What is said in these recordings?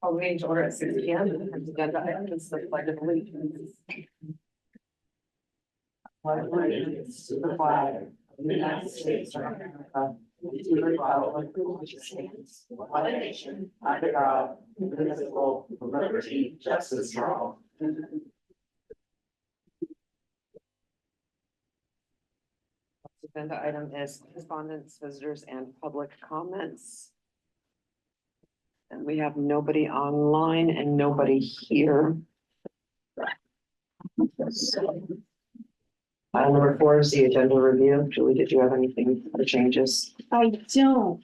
Call the meeting to order at 6 p.m. and agenda item is the pledge of allegiance. Pledge allegiance to the flag of the United States of America, and to the republic for which it stands, one nation, under God, indivisible, with liberty, justice for all. Agenda item is correspondence, visitors, and public comments. And we have nobody online and nobody here. Item number 4 is the agenda review. Julie, did you have anything for changes? I don't.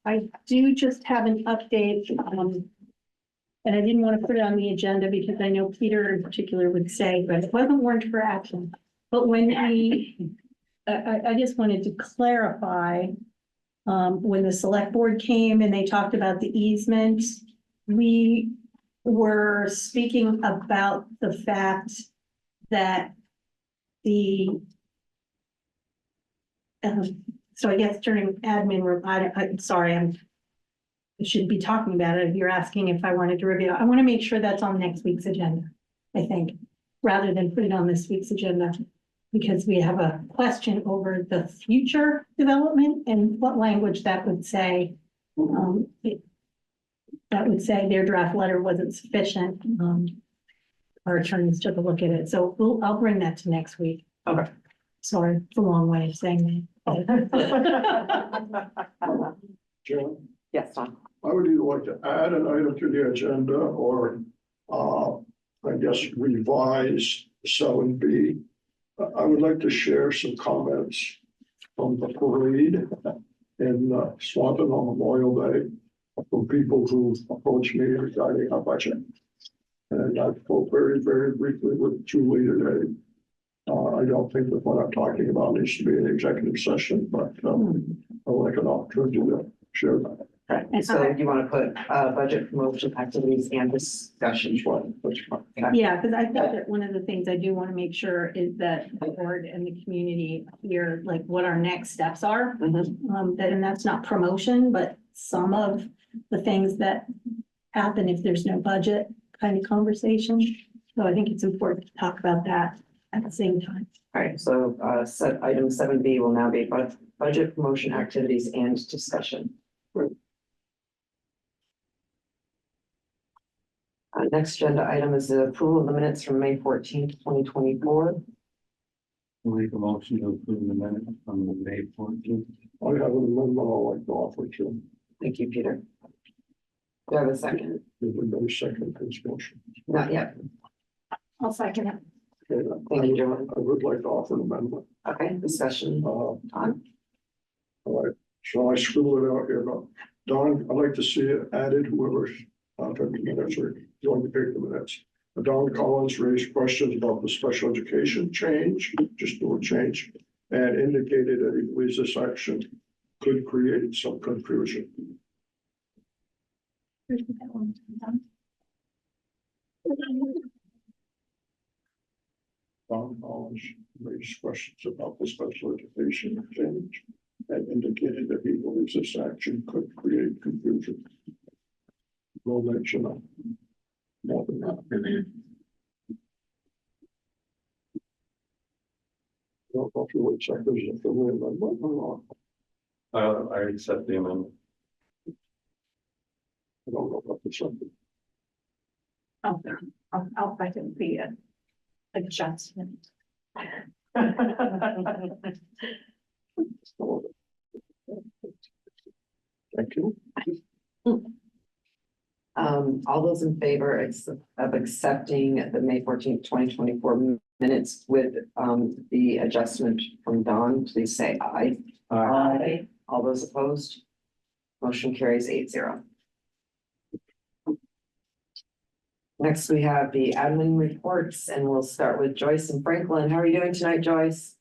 I do just have an update. And I didn't want to put it on the agenda because I know Peter in particular would say, but it wasn't warranted for action. But when I just wanted to clarify, when the select board came and they talked about the easement, we were speaking about the fact that so I guess during admin room, I'm sorry, I shouldn't be talking about it. If you're asking if I wanted to review, I want to make sure that's on next week's agenda, I think, rather than put it on this week's agenda. Because we have a question over the future development and what language that would say. That would say their draft letter wasn't sufficient. Our attorneys took a look at it, so I'll bring that to next week. Okay. Sorry, it's a long way of saying that. Jim, Yes, Tom. I would either like to add an item to the agenda or, I guess, revise 7B. I would like to share some comments from the parade in Swanton on Memorial Day from people who approached me regarding our budget. And I spoke very, very briefly with Julie today. I don't think that what I'm talking about needs to be an executive session, but I would like an opportunity to share that. Right. And so you want to put budget promotion activities and discussion. Which one? Okay. Yeah, because I think that one of the things I do want to make sure is that the board and the community hear like what our next steps are. And that's not promotion, but some of the things that happen if there's no budget kind of conversation. So I think it's important to talk about that at the same time. All right, so set item 7B will now be budget promotion activities and discussion. Right. Next agenda item is the approval of the minutes from May 14th, 2024. Make a motion to approve the minutes from the May 14th. I have an amendment I'd like to offer to. Thank you, Peter. Do I have a second? Everybody second his motion. Not yet. I'll second it. Okay, Thank you, Joanne. I would like to offer an amendment. Okay, discussion. All Tom? right, shall I scribble it out here? No. Don, I'd like to see it added, whoever's took the minutes or going to take the minutes. Don Collins raised questions about the special education change, just do a change, and indicated that he believes this action could create some confusion. Don Collins raised questions about the special education change and indicated that he believes this action could create confusion. We'll let you know. More than that. Don't know if you would check this if the way amendment or not. I accept the amendment. I don't know about the something. I'll second the adjustment. Thank you. All those in favor of accepting the May 14th, 2024 minutes with the adjustment from Don, please say aye. Aye. All those opposed? Motion carries 8-0. Next, we have the admin reports, and we'll start with Joyce and Franklin. How are you doing tonight, Joyce?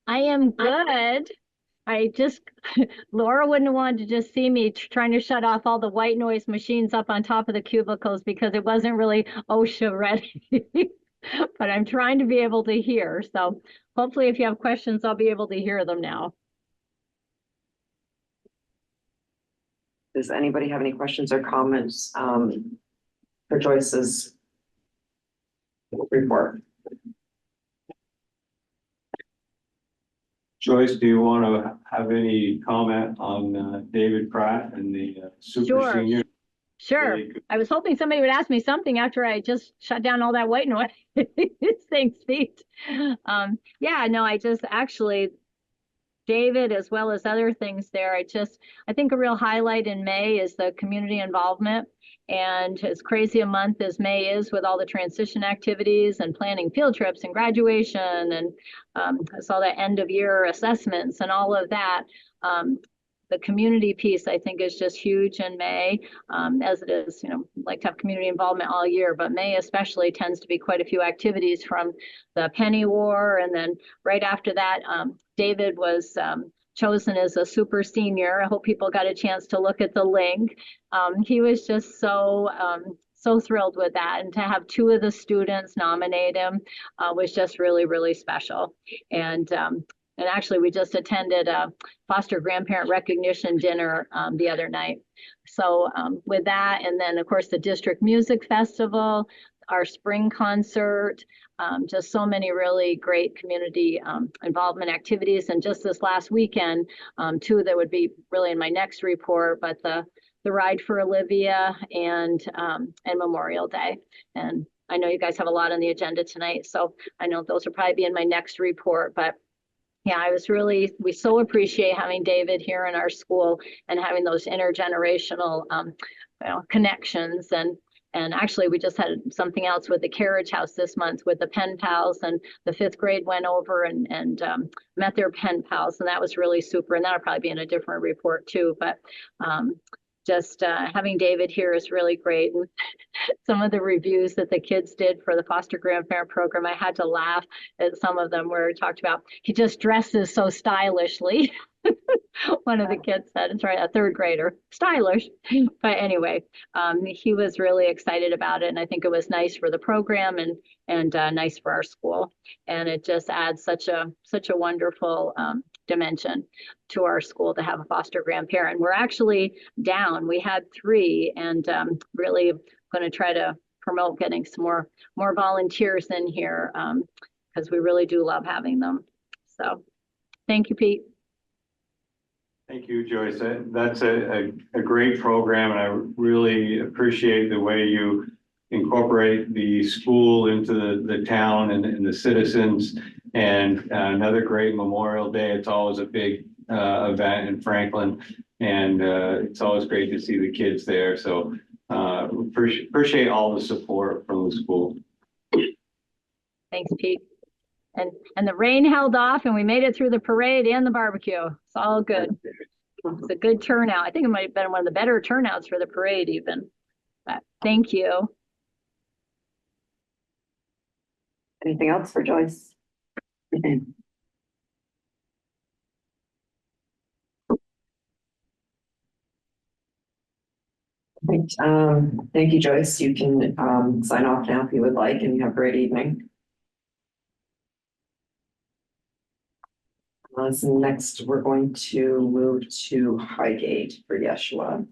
I am good. I just, Laura wouldn't have wanted to just see me trying to shut off all the white noise machines up on top of the cubicles because it wasn't really OSHA ready. But I'm trying to be able to hear. So hopefully if you have questions, I'll be able to hear them now. Does anybody have any questions or comments for Joyce's report? Joyce, do you want to have any comment on David Pratt and the super Sure. senior? Sure. Really good. I was hoping somebody would ask me something after I just shut down all that white noise. Thanks, Pete. Yeah, no, I just actually, David, as well as other things there, I think a real highlight in May is the community involvement. And as crazy a month as May is with all the transition activities and planning field trips and graduation and I saw the end of year assessments and all of that. The community piece, I think, is just huge in May, as it is, like to have community involvement all year, but May especially tends to be quite a few activities from the penny war. And then right after that, David was chosen as a super senior. I hope people got a chance to look at the link. He was just so thrilled with that. And to have two of the students nominate him was just really, really special. And actually, we just attended a foster grandparent recognition dinner the other night. So with that, and then of course the district music festival, our spring concert, just so many really great community involvement activities. And just this last weekend, two that would be really in my next report, but the Ride for Olivia and Memorial Day. And I know you guys have a lot on the agenda tonight, so I know those will probably be in my next report, but yeah, we so appreciate having David here in our school and having those intergenerational connections. And actually, we just had something else with the carriage house this month with the pen pals, and the 5th grade went over and met their pen pals, and that was really super. And that'll probably be in a different report too. But just having David here is really great. And some of the reviews that the kids did for the foster grandparent program, I had to laugh at some of them where it talked about he just dresses so stylishly. One of the kids said, it's right, a 3rd grader, stylish. But anyway, he was really excited about it. And I think it was nice for the program and nice for our school. And it just adds such a wonderful dimension to our school to have a foster grandparent. We're actually down. We had 3 and really going to try to promote getting some more volunteers in here because we really do love having them. So thank you, Pete. Thank you, Joyce. That's a great program, and I really appreciate the way you incorporate the school into the town and the citizens. And another great Memorial Day. It's always a big event in Franklin, and it's always great to see the kids there. So appreciate all the support from the school. Thanks, Pete. And the rain held off and we made it through the parade and the barbecue. It's all good. It's a good turnout. I think it might have been one of the better turnouts for the parade even. But thank you. Anything else for Joyce? Right, thank you, Joyce. You can sign off now if you would like, and have a great evening. So next, we're going to move to Highgate for Yeshua.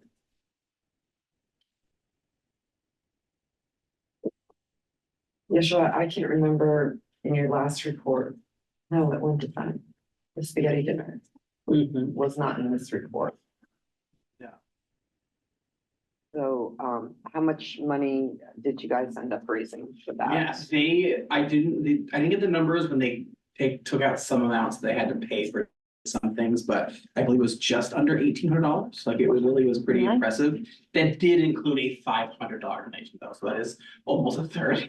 Yeshua, I can't remember in your last report how it went to time. The spaghetti dinner was not in this report. Yeah. So how much money did you guys end up raising for that? Yes, I didn't get the numbers when they took out some amounts they had to pay for some things, but I believe it was just under $1,800. Like it was pretty impressive. That did include a $500 donation though, so that is almost a third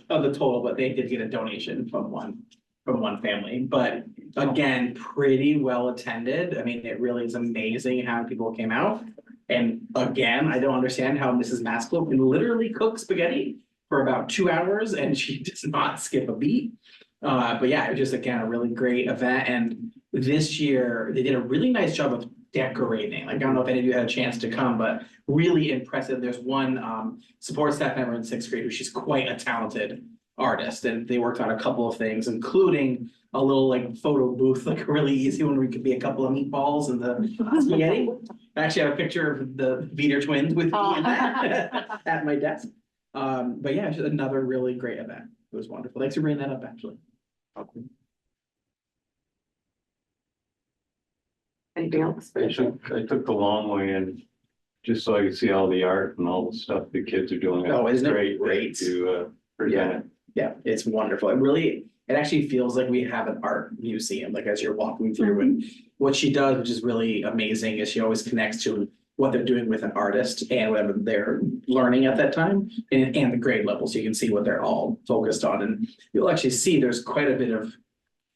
of the total. But they did get a donation from one family. But again, pretty well attended. I mean, it really is amazing how people came out. And again, I don't understand how Mrs. Maskell can literally cook spaghetti for about 2 hours and she does not skip a beat. But yeah, it was just, again, a really great event. And this year, they did a really nice job of decorating. Like, I don't know if any of you had a chance to come, but really impressive. There's one support staff member in 6th grade who she's quite a talented artist. And they worked on a couple of things, including a little like photo booth, like a really easy one where we could be a couple of meatballs and the spaghetti. I actually have a picture of the Veeder twins with me in that at my desk. But yeah, it's just another really great event. It was wonderful. Thanks for bringing that up, actually. Anything else? I took the long way in, just so I could see all the art and all the stuff the kids are doing. Oh, isn't it Great great? to present it. Yeah, it's wonderful. It actually feels like we have an art museum, like as you're walking through. And what she does, which is really amazing, is she always connects to what they're doing with an artist and whatever they're learning at that time and the grade level. So you can see what they're all focused on. And you'll actually see there's quite a bit of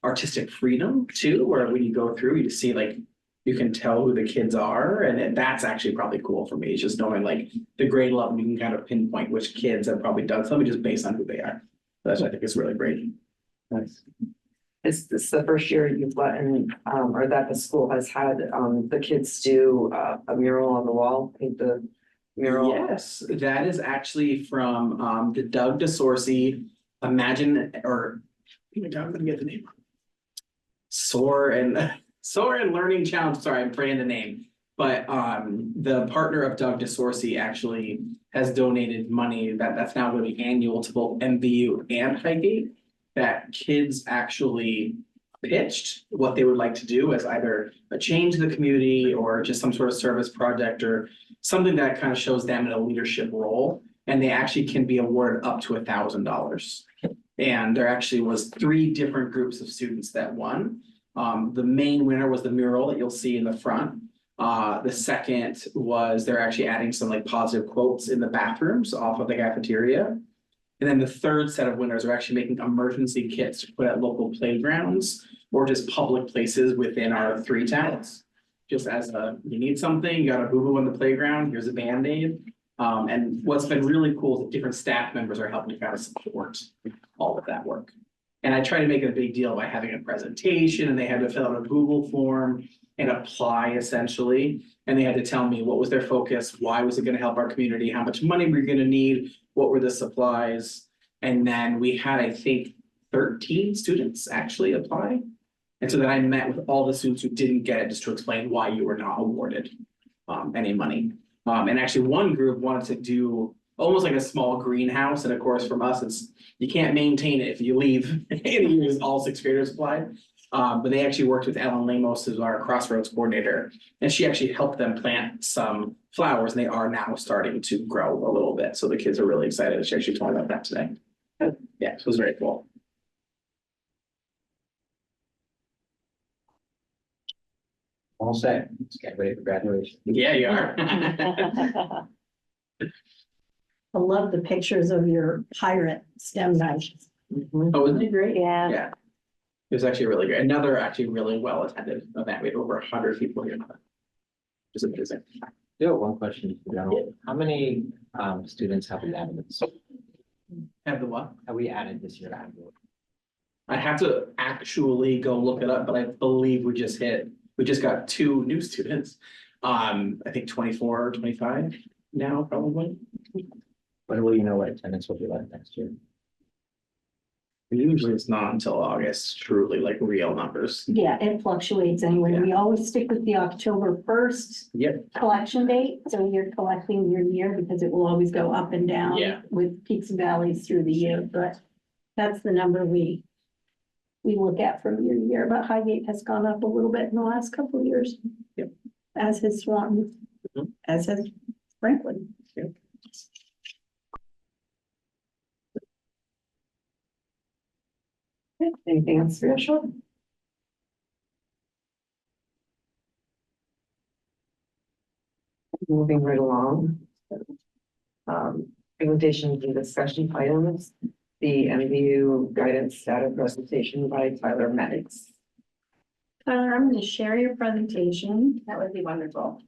artistic freedom too, where when you go through, you see like, you can tell who the kids are. And that's actually probably cool for me. It's just knowing like the grade level, you can kind of pinpoint which kids have probably done something just based on who they are. That's what I think is really great. Nice. Is this the first year you've let in, or that the school has had, the kids do a mural on the wall, paint the mural? Yes, that is actually from the Doug DeSorcy Imagine, or oh my God, I'm gonna get the name. Soar and Learning Challenge. Sorry, I'm forgetting the name. But the partner of Doug DeSorcy actually has donated money that's now going to be annual to both MVU and Highgate, that kids actually pitched what they would like to do as either a change in the community or just some sort of service project or something that kind of shows them in a leadership role. And they actually can be awarded up to $1,000. And there actually was 3 different groups of students that won. The main winner was the mural that you'll see in the front. The second was they're actually adding some like positive quotes in the bathrooms off of the cafeteria. And then the third set of winners are actually making emergency kits to put at local playgrounds or just public places within our 3 towns. Just as you need something, you got a boo-boo on the playground, here's a Band-Aid. And what's been really cool is that different staff members are helping to kind of support all of that work. And I try to make it a big deal by having a presentation, and they had to fill out a Google form and apply essentially. And they had to tell me what was their focus, why was it going to help our community, how much money we're going to need, what were the supplies. And then we had, I think, 13 students actually apply. And so then I met with all the students who didn't get it just to explain why you were not awarded any money. And actually one group wanted to do almost like a small greenhouse. And of course, from us, it's you can't maintain it if you leave and you use all 6th graders applied. But they actually worked with Ellen Lamos, who's our Crossroads coordinator, and she actually helped them plant some flowers, and they are now starting to grow a little bit. So the kids are really excited. She actually told me about that today. Yeah, so it was very cool. All set. Let's get ready for graduation. Yeah, you are. I love the pictures of your pirate STEM guys. Oh, isn't it great? Yeah. Yeah. It was actually really great. Another actually really well attended event. We had over 100 people here. Which is amazing. Do have one question. How many students have we added this? Have the what? Have we added this year? I have to actually go look it up, but I believe we just got 2 new students. I think 24 or 25 now, probably. When will you know what attendance will be like next year? Usually it's not until August, truly like real numbers. Yeah, it fluctuates anyway. We always stick with the October 1st Yep. collection date. So you're collecting your year because it will always go up and down. Yeah. With peaks and valleys through the year, but that's the number we look at from year to year. But Highgate has gone up a little bit in the last couple of years. Yep. As has Swanton, as has Franklin. Yep. Anything else for you, Sean? Moving right along. Presentation and discussion items, the MVU guidance data presentation by Tyler Maddox. I'm going to share your presentation. That would be wonderful.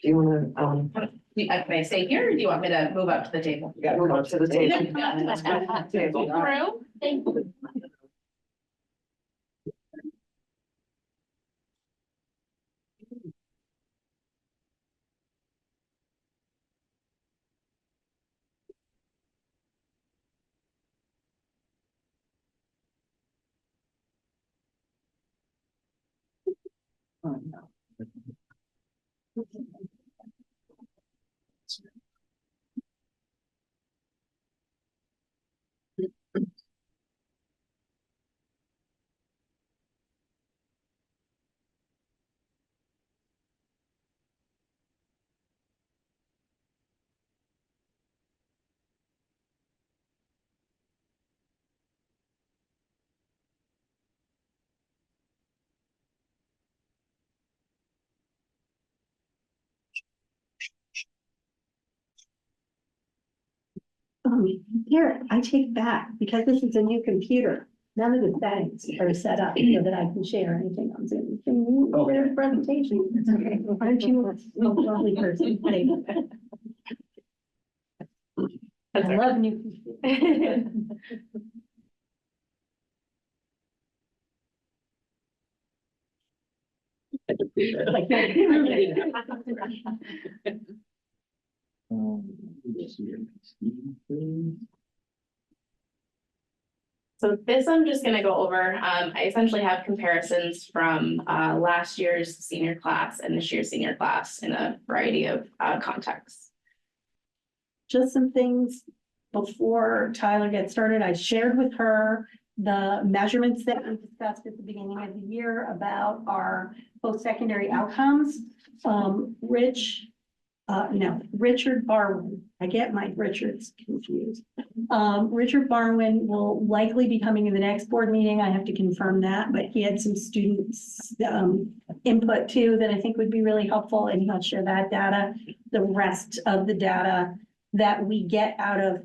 Do you want to, Can I stay here or do you want me to move up to the table? you got to move up to the table. Through. Thank you. Oh, no. Here, I take it back, because this is a new computer. None of the settings are set up so that I can share anything on Zoom. Can you share a presentation? It's okay. Aren't you a lovely person? I love new computers. Like So this I'm just gonna go over. I essentially have comparisons from last year's senior class and this year's senior class in a variety of contexts. Just some things before Tyler gets started. I shared with her the measurements that we discussed at the beginning of the year about our post-secondary outcomes. Richard Barwin. I get my Richards confused. Richard Barwin will likely be coming in the next board meeting. I have to confirm that, but he had some students input too that I think would be really helpful, and he'll share that data. The rest of the data that we get out of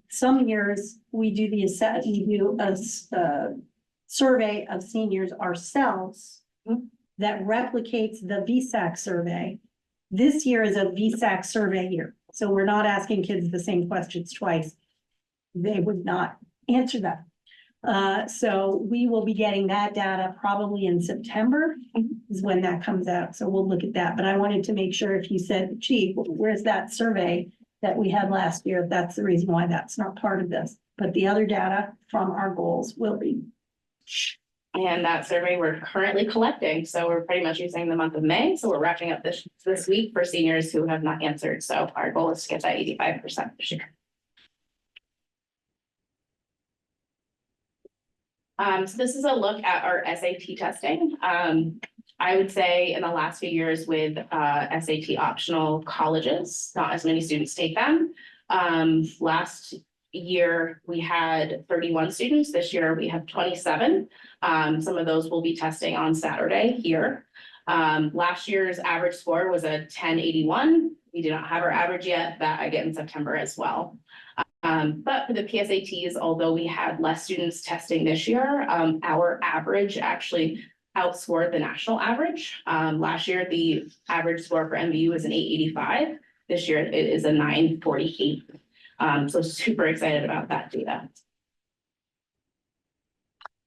some years, we do a survey of seniors ourselves that replicates the VSAC survey. This year is a VSAC survey year, so we're not asking kids the same questions twice. They would not answer that. So we will be getting that data probably in September is when that comes out. So we'll look at that. But I wanted to make sure if you said, gee, where's that survey that we had last year? That's the reason why that's not part of this. But the other data from our goals will be. And that survey we're currently collecting, so we're pretty much using the month of May, so we're wrapping up this week for seniors who have not answered, so our goal is to get that 85% this year. So this is a look at our SAT testing. I would say in the last few years with SAT optional colleges, not as many students take them. Last year we had 31 students. This year we have 27. Some of those will be testing on Saturday here. Last year's average score was a 1081. We do not have our average yet. That I get in September as well. But for the PSATs, although we had less students testing this year, our average actually outscored the national average. Last year, the average score for MVU was an 885. This year, it is a 948. So super excited about that data.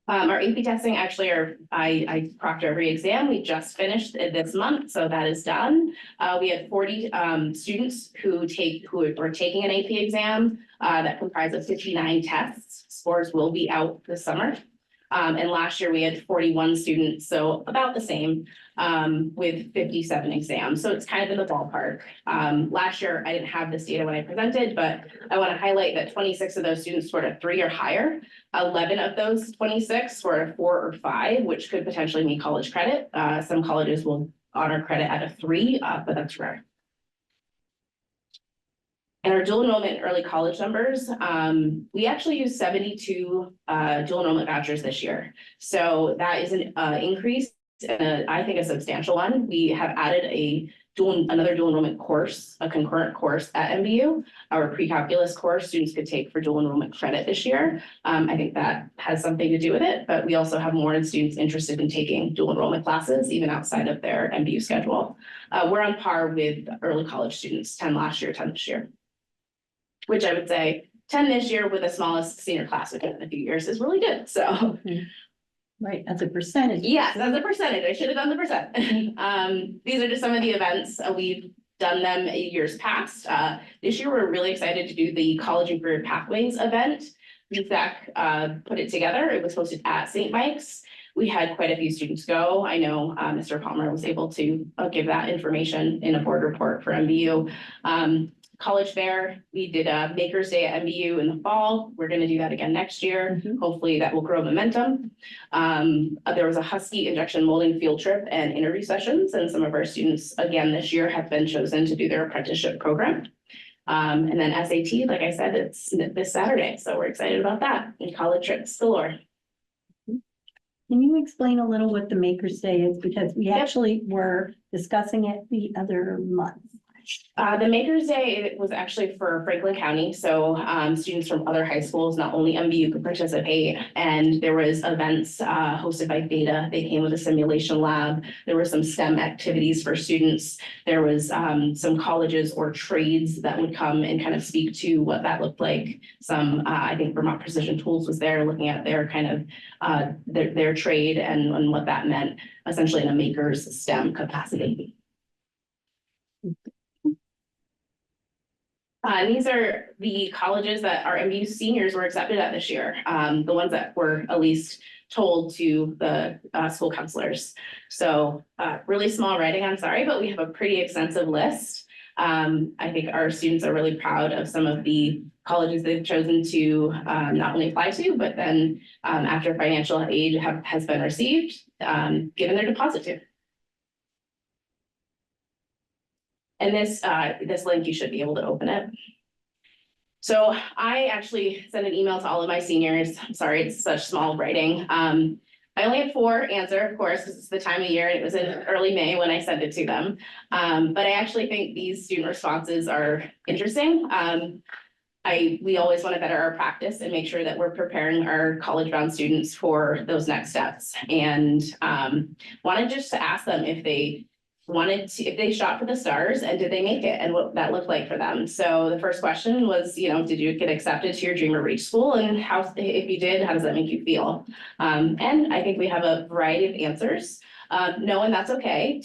Our AP testing actually I proctor every exam. We just finished it this month, so that is done. We had 40 students who are taking an AP exam that comprised of 59 tests. Scores will be out this summer. And last year we had 41 students, so about the same, with 57 exams. So it's kind of in the ballpark. Last year I didn't have this data when I presented, but I want to highlight that 26 of those students scored a 3 or higher. 11 of those 26 scored a 4 or 5, which could potentially mean college credit. Some colleges will honor credit at a 3, but that's rare. And our dual enrollment early college numbers, we actually use 72 dual enrollment vouchers this year. So that is an increase, I think a substantial one. We have added another dual enrollment course, a concurrent course at MVU. Our pre-calculus course students could take for dual enrollment credit this year. I think that has something to do with it, but we also have more students interested in taking dual enrollment classes, even outside of their MVU schedule. We're on par with early college students, 10 last year, 10 this year. Which I would say 10 this year with the smallest senior class we've had in a few years is really good, so. Right, as a percentage. Yes, as a percentage, I should have done the percent. These are just some of the events, we've done them years past. This year, we're really excited to do the College and Career Pathways event. VSAC put it together, it was hosted at St. Mike's. We had quite a few students go. I know Mr. Palmer was able to give that information in a board report for MVU. College fair, we did a Maker's Day at MVU in the fall. We're going to do that again next year. Hopefully that will grow momentum. There was a Husky injection molding field trip and interview sessions, and some of our students again this year have been chosen to do their apprenticeship program. And then SAT, like I said, it's this Saturday, so we're excited about that. And college trips galore. Can you explain a little what the Maker's Day is? Because we actually were discussing it the other month. The Makers Day, it was actually for Franklin County, so students from other high schools, not only MVU could participate. And there was events hosted by Beta. They came with a simulation lab. There were some STEM activities for students. There was some colleges or trades that would come and kind of speak to what that looked like. Some, I think Vermont Precision Tools was there looking at their kind of their trade and what that meant, essentially in a maker's STEM capacity. These are the colleges that our MVU seniors were accepted at this year, the ones that were at least told to the school counselors. So really small writing, I'm sorry, but we have a pretty extensive list. I think our students are really proud of some of the colleges they've chosen to not only apply to, but then after financial aid has been received, given their deposit to. And this link, you should be able to open it. So I actually sent an email to all of my seniors. I'm sorry, it's such small writing. I only had 4 answer, of course, because it's the time of year and it was in early May when I sent it to them. But I actually think these student responses are interesting. We always want to better our practice and make sure that we're preparing our college-bound students for those next steps. And wanted just to ask them if they shot for the stars and did they make it and what that looked like for them. So the first question was, did you get accepted to your dream or reach school, and how, if you did, how does that make you feel? And I think we have a variety of answers. No, and that's okay.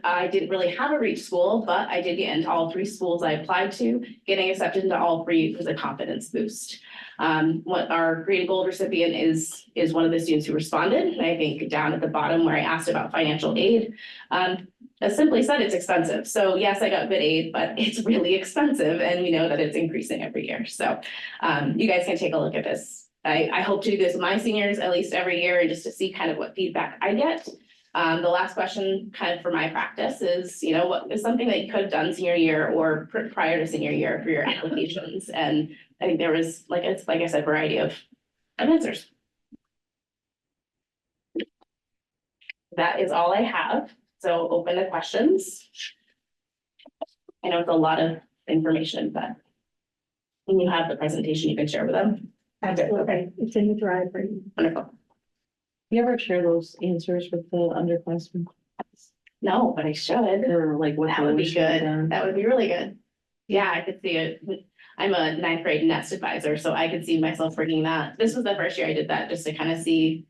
I didn't really have a reach school, but I did get into all 3 schools I applied to. Getting accepted into all 3 was a confidence boost. What our green and gold recipient is one of the students who responded. And I think down at the bottom where I asked about financial aid, as simply said, it's expensive. So yes, I got good aid, but it's really expensive. And we know that it's increasing every year. So you guys can take a look at this. I hope to do this with my seniors at least every year, and just to see kind of what feedback I get. The last question kind of for my practice is, what is something that you could have done senior year or prior to senior year for your applications? And I think there was, like I said, variety of answers. That is all I have. So open to questions. I know it's a lot of information, but when you have the presentation, you can share with them. Absolutely. It's in the drive for you. Wonderful. You ever share those answers with the underclassmen? No, but I should. Or like what That they would be wish they'd good. done? That would be really good. Yeah, I could see it. I'm a 9th grade nest advisor, so I could see myself bringing that. This was the first year I did that, just to kind of see,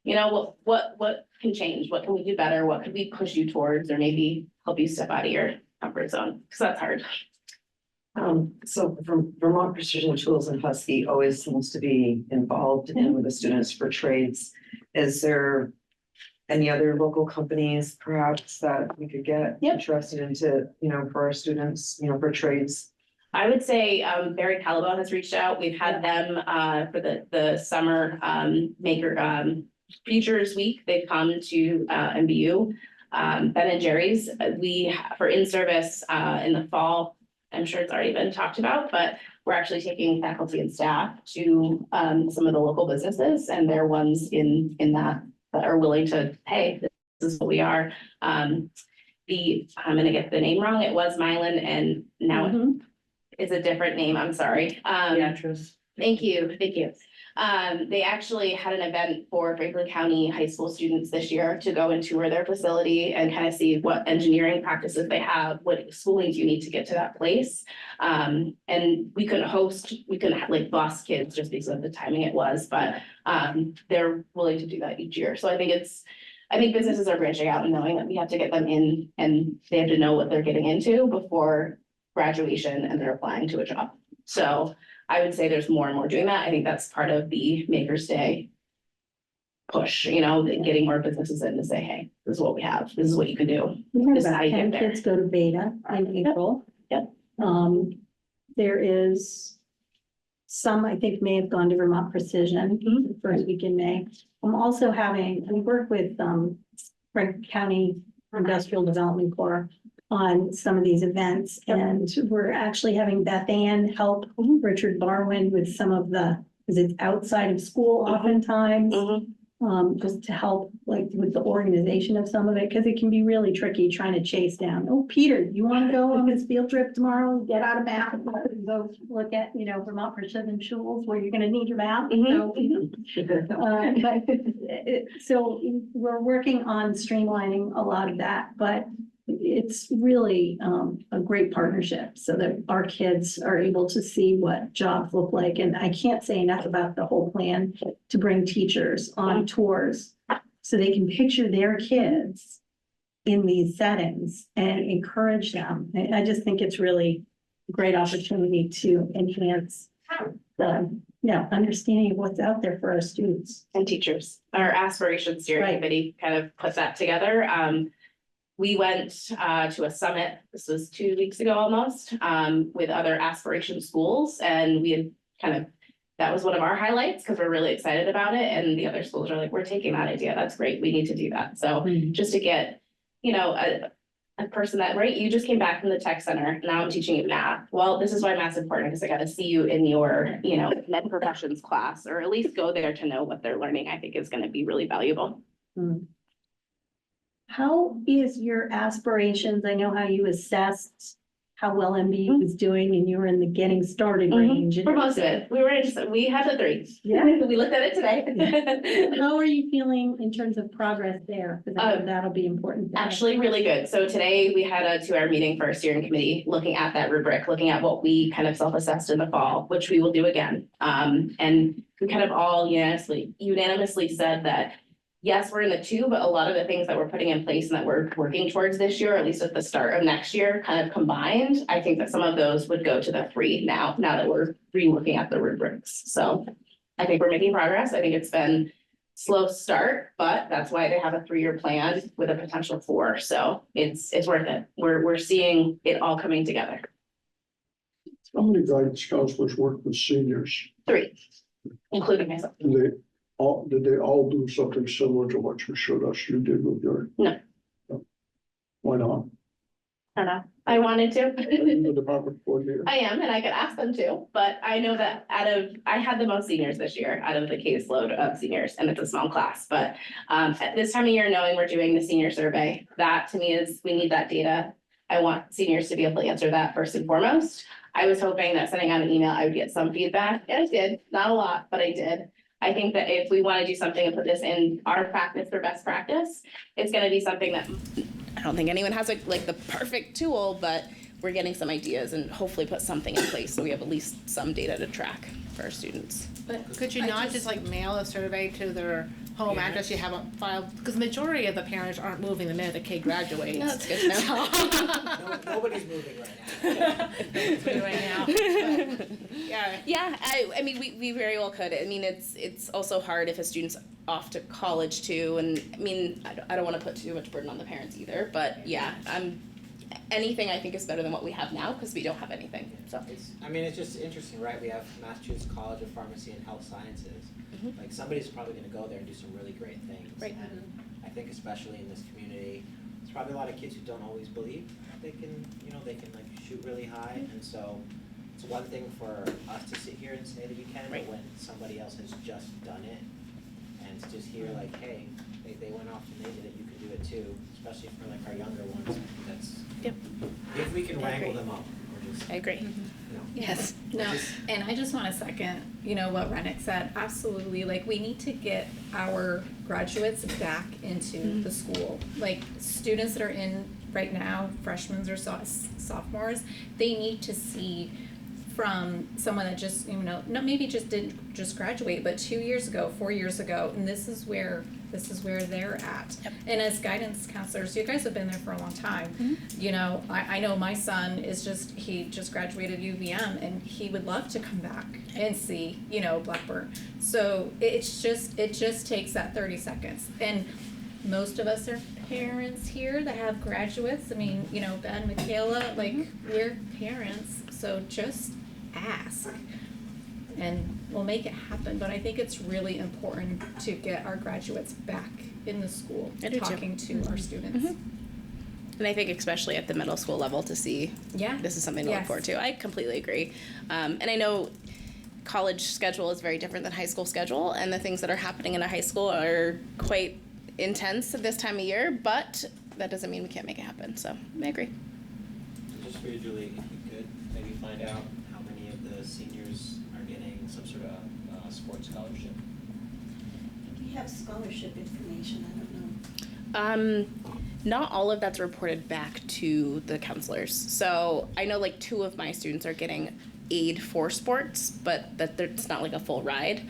what can change? What can we do better? What could we push you towards, or maybe help you step out of your comfort zone? Because that's hard. So from Vermont Precision Tools and Husky always seems to be involved in the students for trades. Is there any other local companies perhaps that we could get interested into, for our students, for trades? I would say Barry Calabo has reached out. We've had them for the summer maker Futures Week. They've come to MVU. Ben and Jerry's, for in-service in the fall. I'm sure it's already been talked about, but we're actually taking faculty and staff to some of the local businesses, and they're ones in that are willing to, hey, this is what we are. I'm gonna get the name wrong. It was Mylan, and now it's a different name. I'm sorry. Beatrice. Thank you. They actually had an event for Franklin County high school students this year to go and tour their facility and kind of see what engineering practices they have, what schooling do you need to get to that place. And we couldn't have like bus kids just because of the timing it was, but they're willing to do that each year. So I think businesses are branching out and knowing that we have to get them in, and they have to know what they're getting into before graduation and they're applying to a job. So I would say there's more and more doing that. I think that's part of the Makers Day push, getting more businesses in to say, hey, this is what we have. This is what you can do. We had This is about how you 10 get there. kids go to Beta in April. Yep. There is some, I think, may have gone to Vermont Precision the first week in May. We work with Franklin County Industrial Development Corps on some of these events, and we're actually having Beth Ann help Richard Barwin with some of because it's outside of school oftentimes. just to help like with the organization of some of it, because it can be really tricky trying to chase down. Oh, Peter, you want to go on this field trip tomorrow? Get out of math, and go look at, Vermont Precision Schools where you're gonna need your math. So we're working on streamlining a lot of that, but it's really a great partnership so that our kids are able to see what jobs look like. And I can't say enough about the whole plan to bring teachers on tours so they can picture their kids in these settings and encourage them. I just think it's really a great opportunity to enhance the understanding of what's out there for our students. And teachers. Our aspirations steering Right. committee kind of put that together. We went to a summit, this was 2 weeks ago almost, with other aspiration schools, and we had that was one of our highlights because we're really excited about it, and the other schools are like, we're taking that idea, that's great, we need to do that. So just to get, a person that, right, you just came back from the tech center, now I'm teaching you math. Well, this is why math's important, because I got to see you in your, med professions class, or at least go there to know what they're learning, I think is going to be really valuable. How is your aspirations? I know how you assessed how well MBU was doing and you were in the getting started range. and For most of it, we had the 3. Yeah. We looked at it today. How are you feeling in terms of progress there? Because I know that'll be important. Actually, really good. So today we had a 2-hour meeting for our steering committee, looking at that rubric, looking at what we kind of self-assessed in the fall, which we will do again. And we kind of all unanimously said that yes, we're in the 2, but a lot of the things that we're putting in place and that we're working towards this year, or at least at the start of next year, kind of combined, I think that some of those would go to the 3 now that we're re-looking at the rubrics. So I think we're making progress. I think it's been slow start, but that's why they have a 3-year plan with a potential 4. So it's worth it. We're seeing it all coming together. How many guidance counselors work with seniors? 3, including myself. Did they all do something similar to what you showed us you did with your? No. Why not? I don't know. I wanted to. Are you the department coordinator? I am, and I could ask them to, but I know that I had the most seniors this year out of the caseload of seniors, and it's a small class, but at this time of year, knowing we're doing the senior survey, that to me is, we need that data. I want seniors to be able to answer that first and foremost. I was hoping that sending out an email, I would get some feedback, and I did, not a lot, but I did. I think that if we want to do something and put this in our practice for best practice, it's going to be something that I don't think anyone has like the perfect tool, but we're getting some ideas and hopefully put something in place so we have at least some data to track for our students. But could you not just like mail a survey to their home address you haven't filed? Because the majority of the parents aren't moving the minute the kid graduates. No, that's good to know. Nobody's moving right now. Yeah, I mean, we very well could. I mean, it's also hard if a student's off to college too, and I mean, I don't want to put too much burden on the parents either, but yeah, anything I think is better than what we have now, because we don't have anything, so. It's just interesting, right? We have Massachusetts College of Pharmacy and Health Sciences. Like, somebody's probably gonna go there and do some really great things. Right. And I think especially in this community, there's probably a lot of kids who don't always believe they can, they can like shoot really high, and so it's one thing for us to sit here and say that you can, but when somebody else has just done it, and to just hear like, hey, they went off and they did it, you can do it too, especially for like our younger ones, I think that's, Yep. if we can I wrangle agree. them up, we're just, I agree. Yes. No, and I just want to second, what Rennick said, absolutely, like, we need to get our graduates back into the school. Like, students that are in right now, freshmen or sophomores, they need to see from someone that just, maybe just didn't just graduate, but 2 years ago, 4 years ago, and this is where they're at. Yep. And as guidance counselors, you guys have been there for a long time. I know my son he just graduated UVM, and he would love to come back and see, Blackburn. So it just takes that 30 seconds. And most of us are parents here that have graduates. I mean, Ben, Michaela, like, we're parents, so just ask. And we'll make it happen, but I think it's really important to get our graduates back in the school, talking to our students. And I think especially at the middle school level to see, Yeah. this is something to look Yes. forward to. I completely agree. And I know college schedule is very different than high school schedule, and the things that are happening in a high school are quite intense at this time of year, but that doesn't mean we can't make it happen, so I agree. Just for you, Julie, if you could maybe find out how many of the seniors are getting some sort of sports scholarship. We have scholarship information, I don't know. Not all of that's reported back to the counselors. So I know like 2 of my students are getting aid for sports, but it's not like a full ride.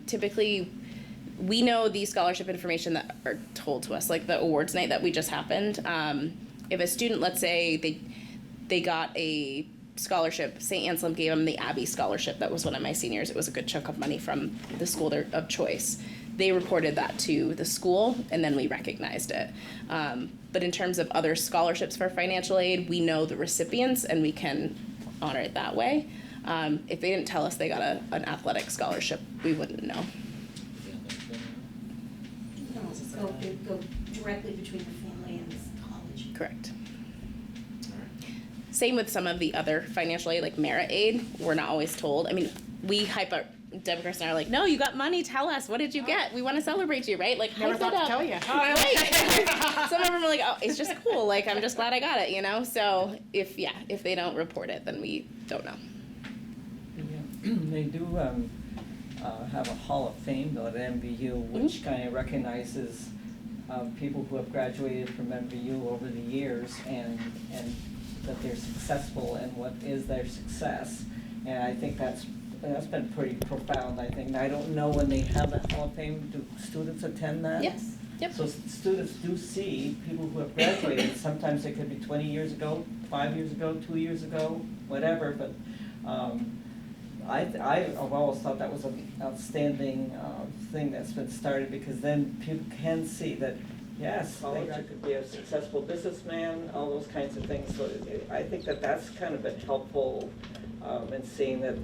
Typically, we know the scholarship information that are told to us, like the awards night that we just happened. If a student, let's say they got a scholarship, St. Anselm gave them the Abbey scholarship. That was one of my seniors. It was a good chunk of money from the school of choice. They reported that to the school, and then we recognized it. But in terms of other scholarships for financial aid, we know the recipients, and we can honor it that way. If they didn't tell us they got an athletic scholarship, we wouldn't know. Go directly between the family and the college. Correct. Same with some of the other financial aid, like merit aid. We're not always told. I mean, we hype up. Deb, Chris, and I are like, no, you got money. Tell us. What did you get? We want to celebrate you, right? Like, Never hype thought it to up. tell you. Right. Some of them are like, oh, it's just cool. Like, I'm just glad I got it, you know? So if they don't report it, then we don't know. Yeah. They do have a Hall of Fame though at MVU, which kind of recognizes people who have graduated from MVU over the years and that they're successful and what is their success. And I think that's been pretty profound, I think. Now, I don't know when they have the Hall of Fame, do students attend that? Yes. Yep. So students do see people who have graduated. Sometimes it could be 20 years ago, 5 years ago, 2 years ago, whatever, but I've always thought that was an outstanding thing that's been started, because then people can see that, yes, you could be a successful businessman, all those kinds of things. So I think that's kind of been helpful in seeing that,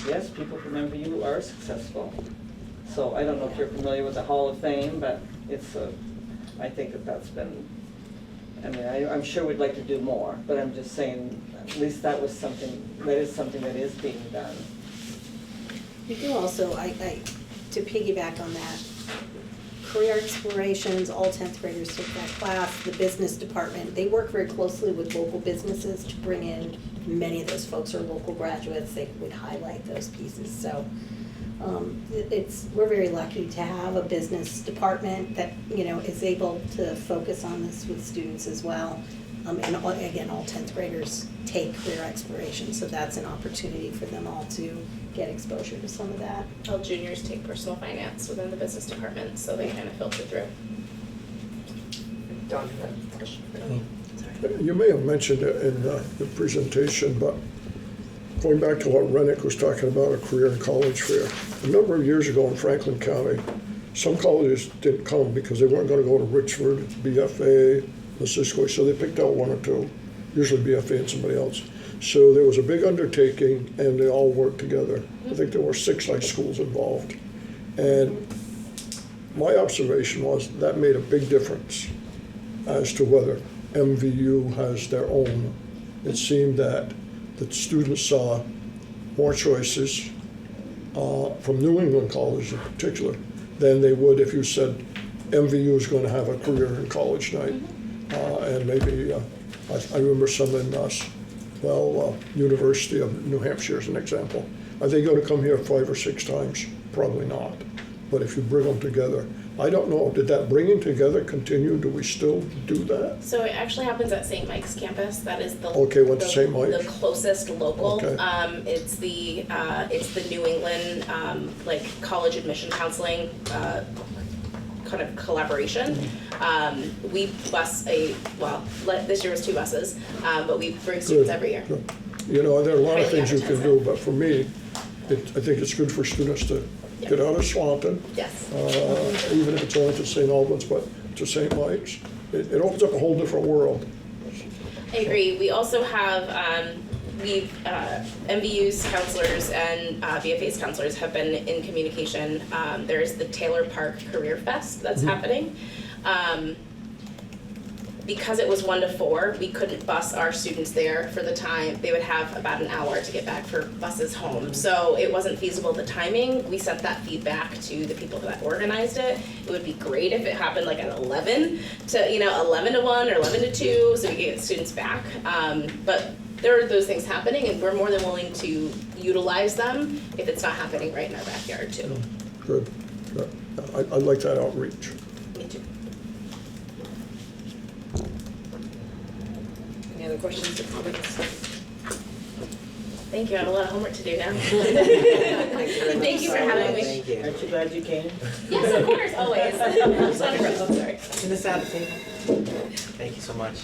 yes, people from MVU are successful. So I don't know if you're familiar with the Hall of Fame, but I think that's been, I mean, I'm sure we'd like to do more, but I'm just saying, at least that is something that is being done. We do also, to piggyback on that, career explorations, all 10th graders took that class, the business department, they work very closely with local businesses to bring in, many of those folks are local graduates, they would highlight those pieces, so we're very lucky to have a business department that, is able to focus on this with students as well. And again, all 10th graders take career exploration, so that's an opportunity for them all to get exposure to some of that. All juniors take personal finance within the business department, so they kind of filter through. Don, you have a question for me? You may have mentioned it in the presentation, but going back to what Rennick was talking about, a career and college fair. A number of years ago in Franklin County, some colleges didn't come because they weren't going to go to Richford, BFA, Missisquoi, so they picked out 1 or 2, usually BFA and somebody else. So there was a big undertaking, and they all worked together. I think there were 6 high schools involved. And my observation was that made a big difference as to whether MVU has their own. It seemed that the students saw more choices from New England colleges in particular than they would if you said MVU is going to have a career and college night. And maybe, I remember some in University of New Hampshire as an example. Are they going to come here 5 or 6 times? Probably not. But if you bring them together, I don't know, did that bringing together continue? Do we still do that? So it actually happens at St. Mike's campus. That is the went to St. Mike's. The closest local. Okay. It's the New England college admission counseling kind of collaboration. We bus this year was 2 buses, but we bring students every year. Good. There are a lot of things you can do, but for me, I think it's good for students to get out of Swanton. Yes. Even if it's only to St. Albans, but to St. Mike's. It opens up a whole different world. I agree. We also have MVU's counselors and BFA's counselors have been in communication. There's the Taylor Park Career Fest that's happening. because it was 1 to 4, we couldn't bus our students there for the time. They would have about an hour to get back for buses home. So it wasn't feasible, the timing. We sent that feedback to the people that organized it. It would be great if it happened like at 11 to, 11 to 1 or 11 to 2, so we could get students back. But there are those things happening, and we're more than willing to utilize them if it's not happening right in our backyard too. Good. I like that outreach. Me too. Any other questions or comments? Thank you, I have a lot of homework to do now. Thank you for having me. Thank you. Aren't you glad you came? Yes, of course, always. I'm sorry. In the side table. Thank you so much.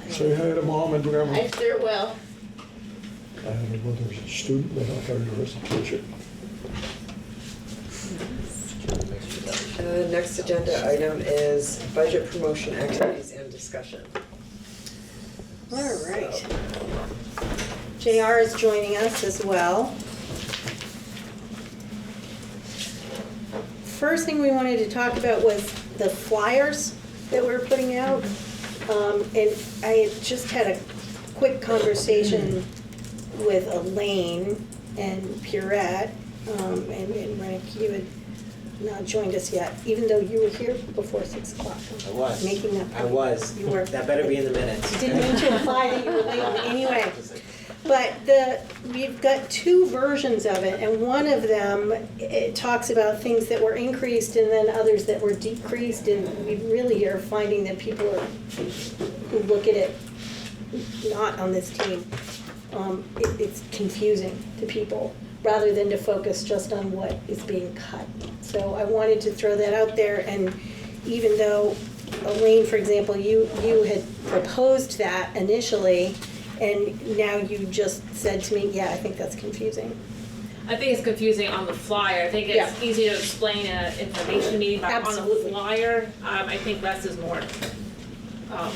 Say hi to mom and grandma. I sure will. I had a mother's a student, but I thought he was a teacher. Next agenda item is budget promotion activities and discussion. All right. JR is joining us as well. First thing we wanted to talk about was the flyers that we're putting out. And I had just had a quick conversation with Elaine and Pierrette, and Rennick, you had not joined us yet, even though you were here before 6 o'clock. I was. Making that I point. was. You were. That better be in the minutes. Didn't mean to imply that you were late anyway. But we've got two versions of it, and one of them, it talks about things that were increased and then others that were decreased, and we really are finding that people who look at it not on this team, it's confusing to people, rather than to focus just on what is being cut. So I wanted to throw that out there, and even though, Elaine, for example, you had proposed that initially, and now you just said to me, yeah, I think that's confusing. I think it's confusing on the flyer. I think it's easy to explain in an information meeting, but Absolutely. on the flyer, I think less is more. I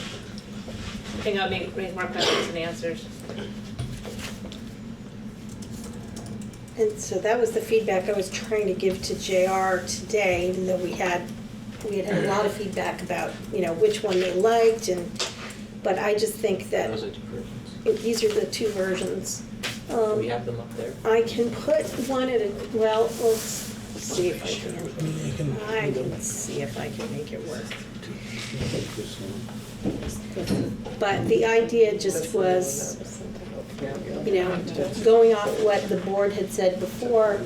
think I'll raise more questions than answers. And so that was the feedback I was trying to give to JR today, even though we had a lot of feedback about, which one they liked, but I just think that Those are two versions. these are the two versions. Do we have them up there? I can put one at let's see if I can. I can see if I can make it work. But the idea just was, going off what the board had said before,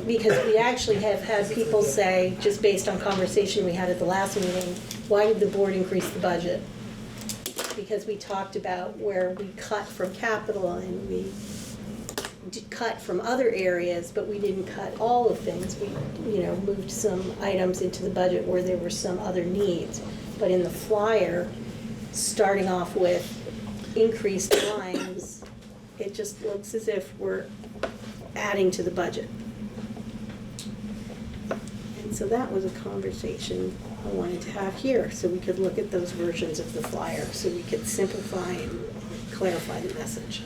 because we actually have had people say, just based on conversation we had at the last meeting, why did the board increase the budget? Because we talked about where we cut from capital and we cut from other areas, but we didn't cut all of things. We, moved some items into the budget where there were some other needs. But in the flyer, starting off with increased lines, it just looks as if we're adding to the budget. And so that was a conversation I wanted to have here, so we could look at those versions of the flyer, so we could simplify and clarify the message.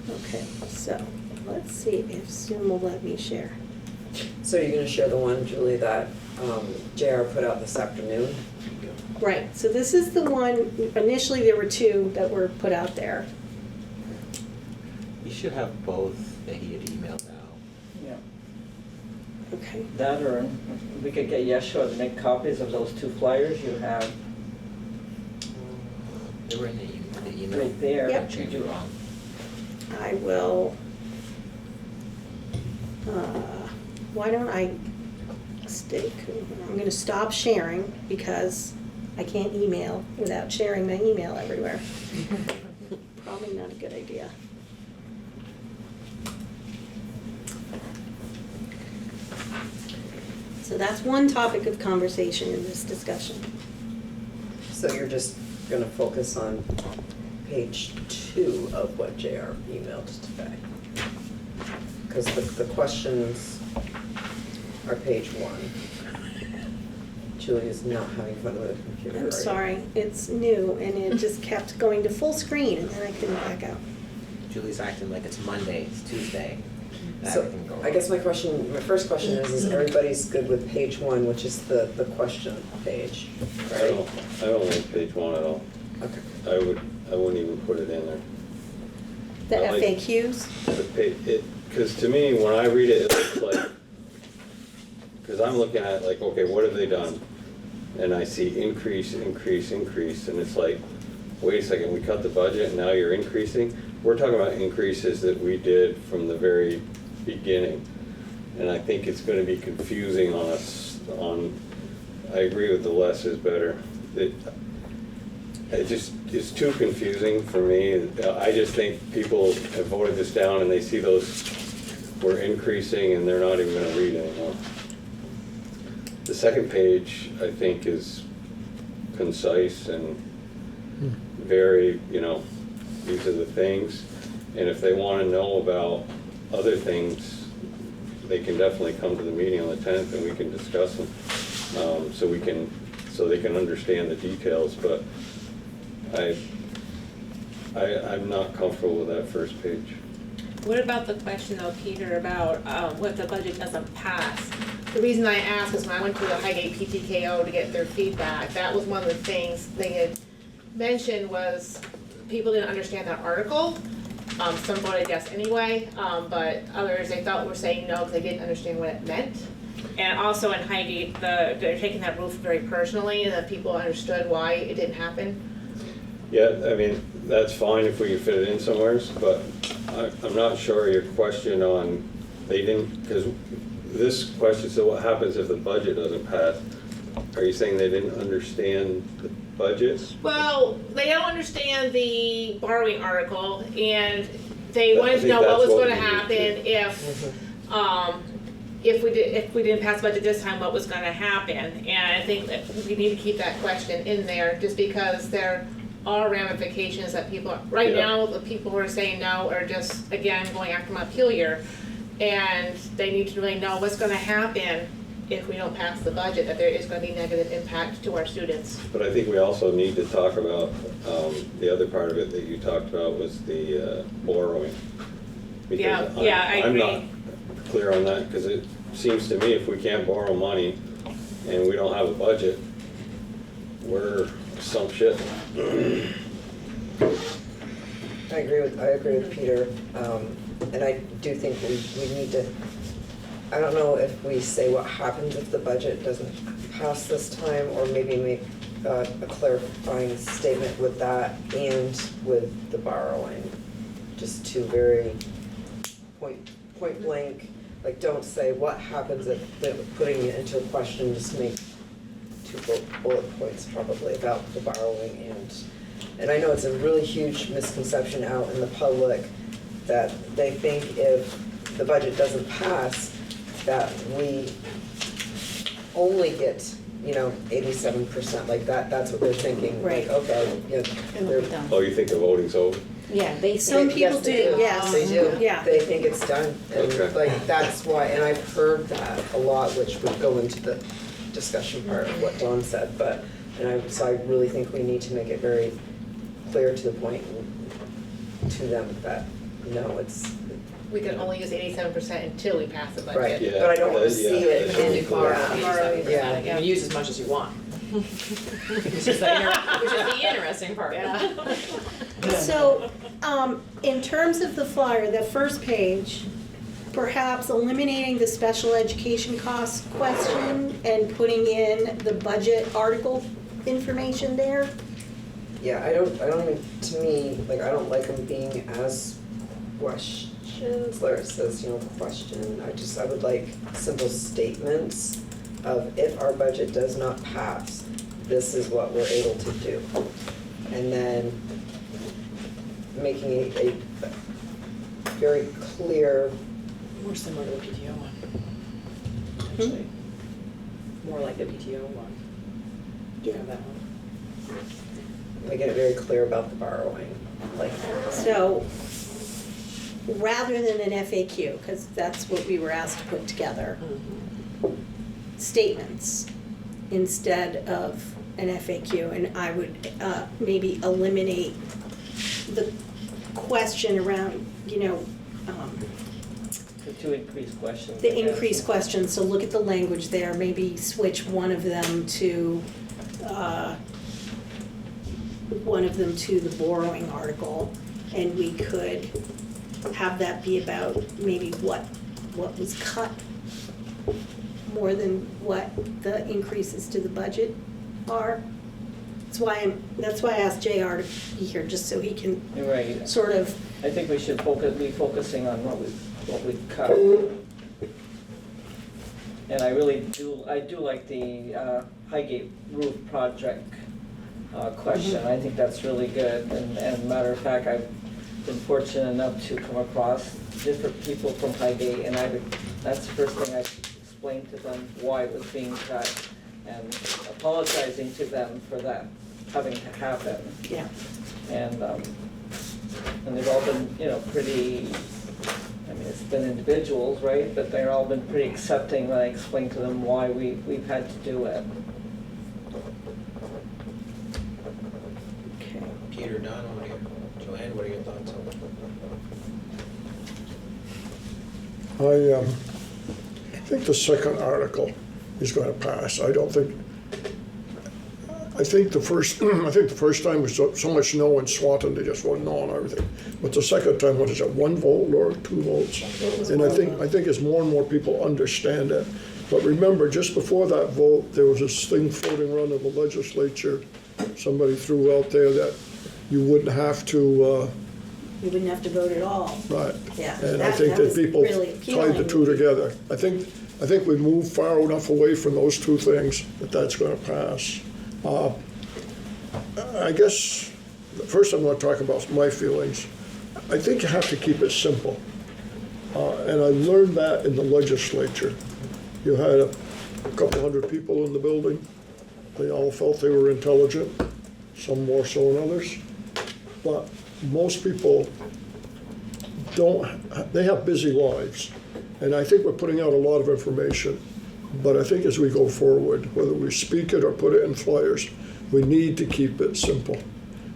Okay, so let's see if Zoom will let me share. So you're gonna share the one, Julie, that JR put out this afternoon? Right, so this is the one, initially there were two that were put out there. You should have both that he had emailed out. Yeah. Okay. That, or we could get Yeshua to make copies of those two flyers you have They were in the email. right there. Yep. Change it wrong. I will, why don't I I'm gonna stop sharing because I can't email without sharing my email everywhere. Probably not a good idea. So that's one topic of conversation in this discussion. So you're just gonna focus on page 2 of what JR emailed today? Because the questions are page 1. Julie is not having fun with the computer. I'm sorry, it's new and it just kept going to full screen and then I couldn't back out. Julie's acting like it's Monday, it's Tuesday. So everything going. I guess my first question is everybody's good with page 1, which is the question page, I right? don't like page 1 at all. Okay. I wouldn't even put it in there. The I like- FAQs? Because to me, when I read it, it looks like, because I'm looking at like, okay, what have they done? And I see increase, increase, increase, and it's like, wait a second, we cut the budget and now you're increasing? We're talking about increases that we did from the very beginning. And I think it's gonna be confusing on us I agree with the less is better. It's too confusing for me. I just think people have voted this down and they see those, we're increasing and they're not even gonna read anymore. The second page, I think, is concise and very, these are the things. And if they wanna know about other things, they can definitely come to the meeting on the 10th and we can discuss them. So they can understand the details, but I'm not comfortable with that first page. What about the question though, Peter, about what if the budget doesn't pass? The reason I ask is when I went to the Highgate PTKO to get their feedback, that was one of the things they had mentioned was people didn't understand that article. Some voted yes anyway, but others they thought were saying no because they didn't understand what it meant. And also in Highgate, they're taking that roof very personally, and that people understood why it didn't happen. Yeah, I mean, that's fine if we can fit it in somewhere, but I'm not sure your question on, they didn't, because this question, so what happens if the budget doesn't pass? Are you saying they didn't understand the budget? Well, they don't understand the borrowing article, and they I wanted to think know what that's was what gonna we need happen if we didn't pass the budget this time, what was gonna happen? And I think that we need to keep that question in there, just because there are ramifications that people, right Yeah. now, the people who are saying no are just, again, going after Montpelier. And they need to really know what's gonna happen if we don't pass the budget, that there is gonna be negative impact to our students. But I think we also need to talk about, the other part of it that you talked about was the borrowing. Because I I'm agree. not clear on that, because it seems to me if we can't borrow money and we don't have a budget, we're some shit. I agree with Peter, and I do think we need to, I don't know if we say what happens if the budget doesn't pass this time, or maybe make a clarifying statement with that and with the borrowing. Just two very point blank, like don't say what happens if, putting it into a question, just make two bullet points probably about the borrowing. And I know it's a really huge misconception out in the public that they think if the budget doesn't pass, that we only get, 87%, like that's what they're thinking. Right. Like, okay, And we'll be done. Oh, you think the voting's over? Yeah, Some people do, yes. They do. Yeah. They think it's done. And Okay. like, that's why, and I've heard that a lot, which would go into the discussion part of what Dawn said, so I really think we need to make it very clear to the point to them that, no, it's, We can only use 87% until we pass the budget. right, Yeah, but I don't want to yeah, see it that's- in, Borrowing. yeah. You can use as much as you want. Which is the interesting part. Yeah. So, in terms of the flyer, the first page, perhaps eliminating the special education cost question and putting in the budget article information there? Yeah, I don't even, to me, like, I don't like them being as questions, where it says, question. I would like simple statements of if our budget does not pass, this is what we're able to do. And then making a very clear, More similar to the PTO one. Actually. More like the PTO one. Yeah. That one. making it very clear about the borrowing, like. So, rather than an FAQ, because that's what we were asked to put together, statements instead of an FAQ, and I would maybe eliminate the question around, The two increased questions. The increased questions, so look at the language there, maybe switch one of them to the borrowing article, and we could have that be about maybe what was cut more than what the increases to the budget are. That's why I asked JR to be here, just so he can You're right. sort of, I think we should be focusing on what we cut. And I do like the Highgate roof project question. I think that's really good. And matter of fact, I've been fortunate enough to come across different people from Highgate, and that's the first thing I explained to them why it was being cut, and apologizing to them for that having to happen. yeah. And they've all been, pretty, it's been individuals, right? But they've all been pretty accepting when I explained to them why we've had to do it. Okay. Peter, Don, Joanne, what are your thoughts on that? I think the second article is going to pass. I think the first time was so much no in Swanton, they just voted no on everything. But the second time, what is it, 1 vote or 2 votes? And I think as more and more people understand it. But remember, just before that vote, there was this thing floating around in the legislature. Somebody threw out there that you wouldn't have to, You wouldn't have to vote at all. right. Yeah. And I think that people really tied the two together. I think we moved far enough away from those two things that that's going to pass. I guess, first I'm going to talk about my feelings. I think you have to keep it simple. And I learned that in the legislature. You had a couple hundred people in the building. They all felt they were intelligent, some more so than others. But most people they have busy lives. And I think we're putting out a lot of information. But I think as we go forward, whether we speak it or put it in flyers, we need to keep it simple.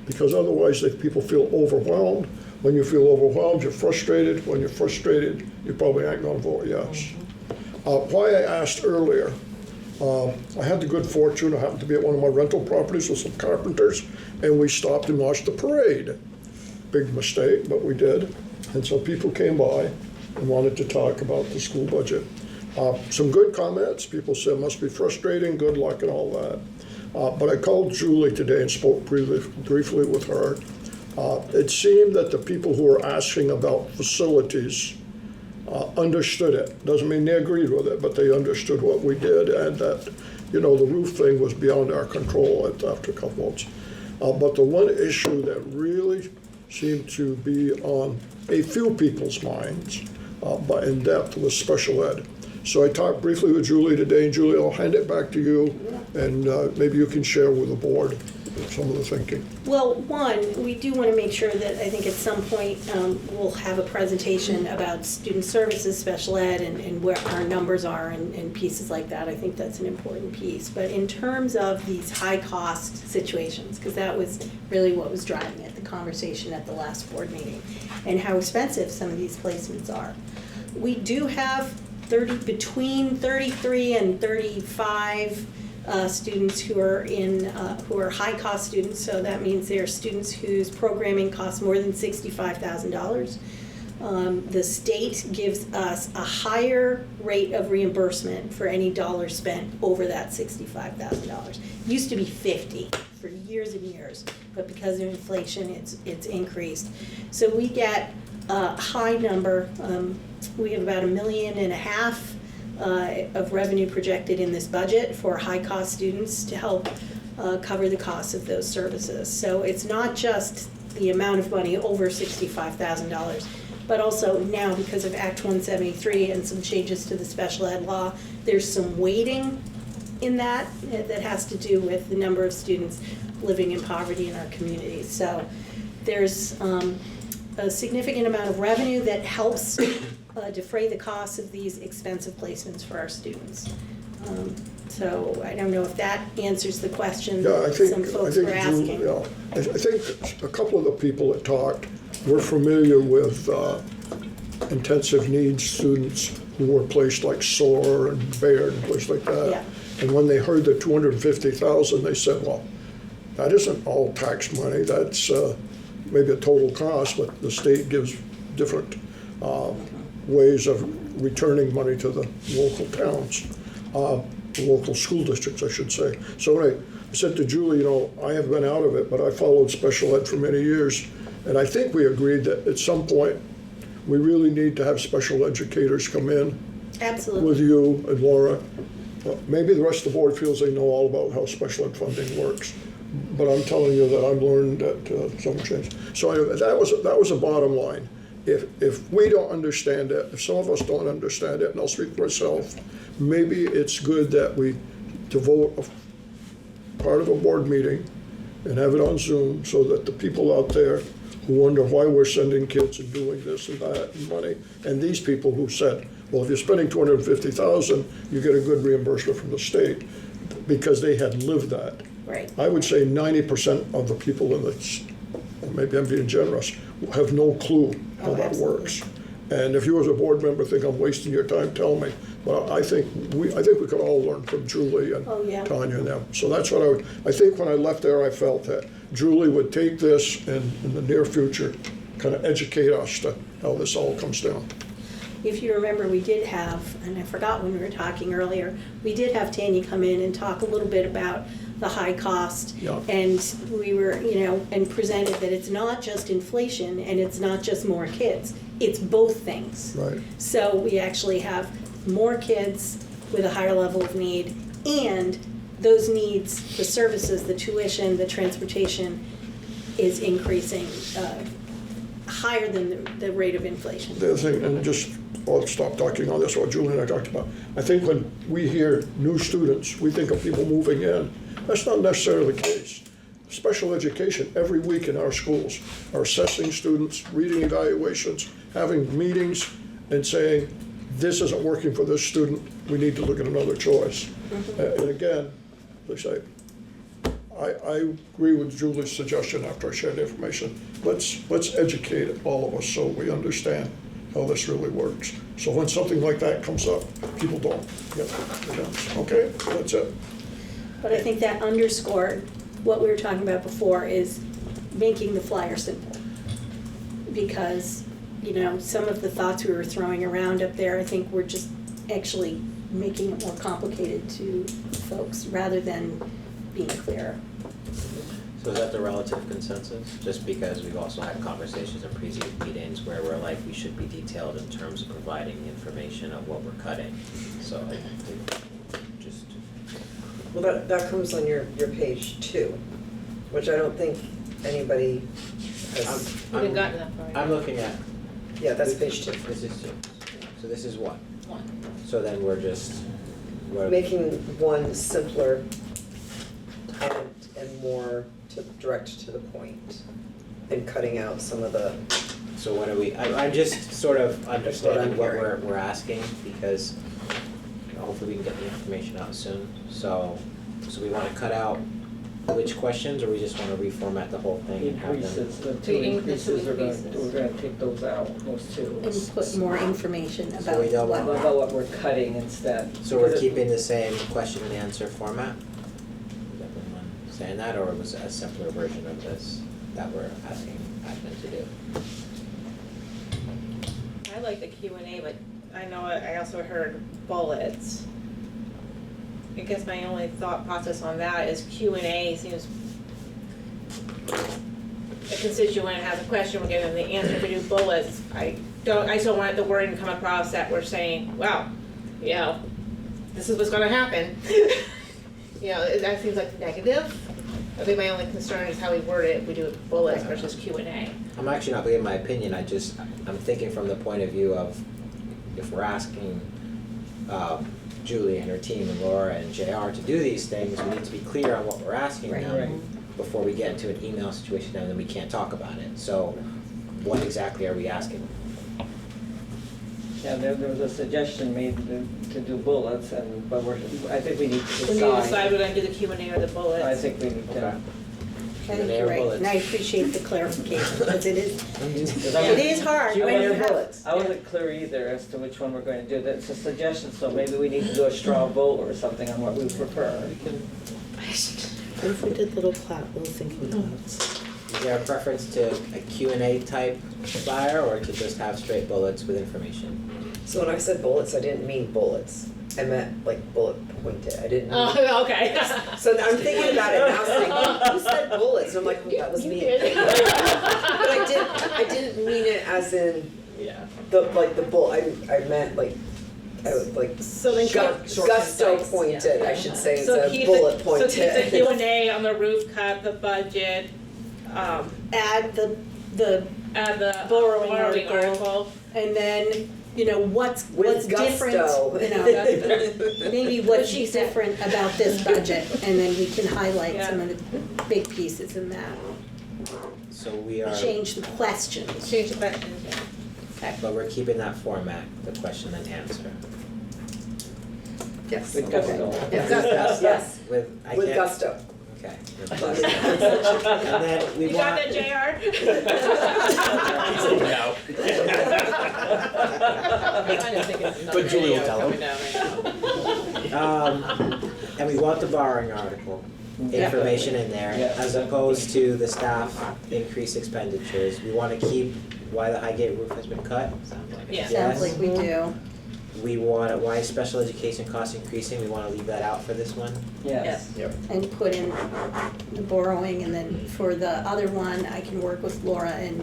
Because otherwise, if people feel overwhelmed, when you feel overwhelmed, you're frustrated. When you're frustrated, you probably aren't going to vote yes. Why I asked earlier, I had the good fortune, I happened to be at one of my rental properties with some carpenters, and we stopped and watched the parade. Big mistake, but we did. And so people came by and wanted to talk about the school budget. Some good comments. People said it must be frustrating, good luck and all that. But I called Julie today and spoke briefly with her. It seemed that the people who were asking about facilities understood it. Doesn't mean they agreed with it, but they understood what we did, and that, the roof thing was beyond our control after a couple months. But the one issue that really seemed to be on a few people's minds, but in depth, was special ed. So I talked briefly with Julie today, and Julie, I'll hand it back to you, and maybe you can share with the board some of the thinking. Well, one, we do want to make sure that I think at some point we'll have a presentation about student services, special ed, and where our numbers are and pieces like that. I think that's an important piece. But in terms of these high-cost situations, because that was really what was driving it, the conversation at the last board meeting, and how expensive some of these placements are. We do have between 33 and 35 students who are high-cost students. So that means they're students whose programming costs more than $65,000. The state gives us a higher rate of reimbursement for any dollar spent over that $65,000. Used to be 50 for years and years, but because of inflation, it's increased. So we get a high number. We have about $1.5 million of revenue projected in this budget for high-cost students to help cover the costs of those services. So it's not just the amount of money over $65,000, but also now because of Act 173 and some changes to the special ed law, there's some weighting in that has to do with the number of students living in poverty in our communities. So there's a significant amount of revenue that helps defray the costs of these expensive placements for our students. So I don't know if that answers the question that some folks were asking. I think a couple of the people that talked were familiar with intensive needs students who were placed like Soar and Baird and places like that. Yeah. And when they heard the 250,000, they said, well, that isn't all tax money, that's maybe a total cost, but the state gives different ways of returning money to the local towns, local school districts, I should say. So anyway, I said to Julie, you know, I have been out of it, but I followed special ed for many years. And I think we agreed that at some point, we really need to have special educators come in Absolutely. with you and Laura. Maybe the rest of the board feels they know all about how special ed funding works. But I'm telling you that I've learned that some change. So anyway, that was a bottom line. If we don't understand it, if some of us don't understand it, and I'll speak for myself, maybe it's good that we devote a part of a board meeting and have it on Zoom so that the people out there who wonder why we're sending kids and doing this and that and money, and these people who said, well, if you're spending 250,000, you get a good reimbursement from the state, because they had lived that. Right. I would say 90% of the people in this, maybe I'm being generous, have no clue how that works. And if you as a board member think I'm wasting your time, tell me. But I think we could all learn from Julie and Tanya and them. So that's what I think when I left there, I felt that Julie would take this and in the near future, kind of educate us to how this all comes down. If you remember, we did have, and I forgot when we were talking earlier, we did have Tanya come in and talk a little bit about the high cost. Yeah. And we were, and presented that it's not just inflation and it's not just more kids. It's both things. Right. So we actually have more kids with a higher level of need, and those needs, the services, the tuition, the transportation is increasing higher than the rate of inflation. The other thing, and just, I'll stop talking on this, what Julie and I talked about. I think when we hear new students, we think of people moving in. That's not necessarily the case. Special education every week in our schools are assessing students, reading evaluations, having meetings, and saying, this isn't working for this student, we need to look at another choice. And again, as I say, I agree with Julie's suggestion after I shared the information. Let's educate all of us so we understand how this really works. So when something like that comes up, people don't get it. Okay, that's it. But I think that underscored what we were talking about before, is making the flyer simple. Because, some of the thoughts we were throwing around up there, I think we're just actually making it more complicated to folks rather than being clearer. So is that the relative consensus? Just because we've also had conversations in previous meetings where we're like, we should be detailed in terms of providing the information of what we're cutting. So I think just. Well, that comes on your page 2, which I don't think anybody has. We haven't gotten that far yet. I'm looking at. Yeah, that's page 2. This is 2. So this is 1. So then we're just. Making one simpler and more direct to the point, and cutting out some of the. So what are we, I'm just sort of understanding what we're asking, because hopefully we can get the information out soon. So we want to cut out which questions, or we just want to reformat the whole thing and have them? The two increases we're gonna take those out, those two. And put more information about So we don't want- About what we're cutting instead. So we're keeping the same question and answer format? Is everyone saying that, or was it a simpler version of this that we're asking admin to do? I like the Q&A, but I know I also heard bullets. I guess my only thought process on that is Q&A seems, a constituent has a question, we're giving them the answer. If we do bullets, I just don't want the wording to come across that we're saying, well, this is what's gonna happen. That seems like negative. I think my only concern is how we word it, if we do bullets versus Q&A. I'm actually not giving my opinion, I'm thinking from the point of view of, if we're asking Julie and her team and Laura and JR to do these things, we need to be clear on what we're asking them before we get into an email situation and then we can't talk about it. So what exactly are we asking? Yeah, there was a suggestion made to do bullets, but I think we need to decide. We need to decide we're gonna do the Q&A or the bullets. I think we need to. Thank There you, are Ray, bullets. and I appreciate the clarification, because it is, Because I it is hard I when you wasn't- have. I wasn't clear either as to which one we're going to do. That's a suggestion, so maybe we need to do a straw vote or something on what we prefer. What if we did little thinking clouds? Is there a preference to a Q&A type flyer or to just have straight bullets with information? So when I said bullets, I didn't mean bullets. I meant like bullet pointed. I didn't mean. Oh, okay. So I'm thinking about it and I was like, who said bullets? And I'm like, oh, that was me. But I didn't mean it as in Yeah. the bull. I meant like, I would like So then gusto pointed, I should say, So instead of keep bullet the, pointed. so keep the Q&A on the roof cut, the budget, Add the and the borrowing borrowing article, article. and then, you know, what's With different, gusto. you know, maybe what's different about this budget, and then we can highlight some of the big pieces in that. So we are, Change the questions. Change the questions, yeah. Okay. but we're keeping that format, the question and answer. Yes. With gusto. Yes. Yes. With, I With can't. gusto. Okay. With gusto. And then we You got want. that, JR? But Julie will tell him. And we want the borrowing article information in there, Yeah. as opposed to the staff increased expenditures. We want to keep why the Highgate roof has been cut. Yeah. Sounds like we do. We want, why special education costs increasing, we want to leave that out for this one. Yes. And put in the borrowing, and then for the other one, I can work with Laura and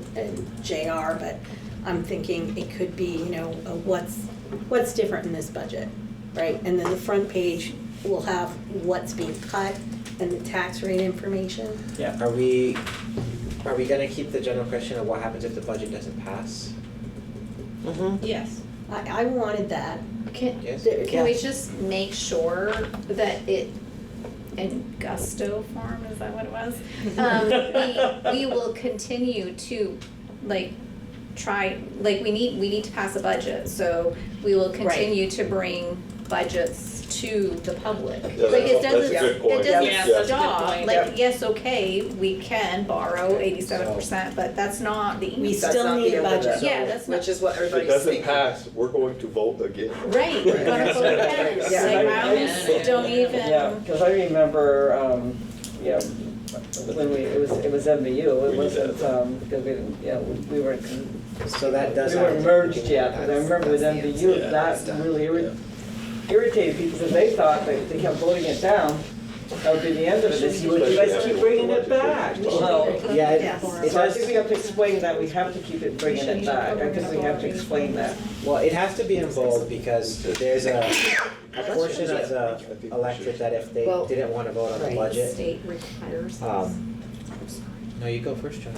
JR, but I'm thinking it could be, you know, what's different in this budget, right? And then the front page will have what's being cut and the tax rate information. Are we gonna keep the general question of what happens if the budget doesn't pass? Yes. I wanted that. Yes? Can we just make sure that it, in gusto form, is that what it was? We will continue to, like, try, like, we need to pass a budget, so we will continue to bring budgets to the public. Yeah, Like, it that's a doesn't, good point. it doesn't Yes, that's a good stop, point. like, yes, okay, we can borrow 87%, but that's not the. We That's still not need the a end of budget. it. Yeah, that's not. Which is what If it everybody's doesn't thinking. pass, we're going to vote again. Right, we're gonna vote again, Yeah. like, rounds don't even. Yeah, because I remember, when it was MVU, it wasn't, because we didn't, we weren't, So that does. we weren't merged yet, but I remember with MVU, that really irritated people because they thought that if they kept voting it down, that would be the end of it. They said, "Well, you guys keep bringing it back." Well, Yeah, Yes. it so I does, think we have to explain that, we have to keep it bringing it back, I guess we have to explain that. well, it has to be in bold because there's a portion of the electorate that if they Well, didn't want to vote on the right. budget, State requires. no, you go first, John.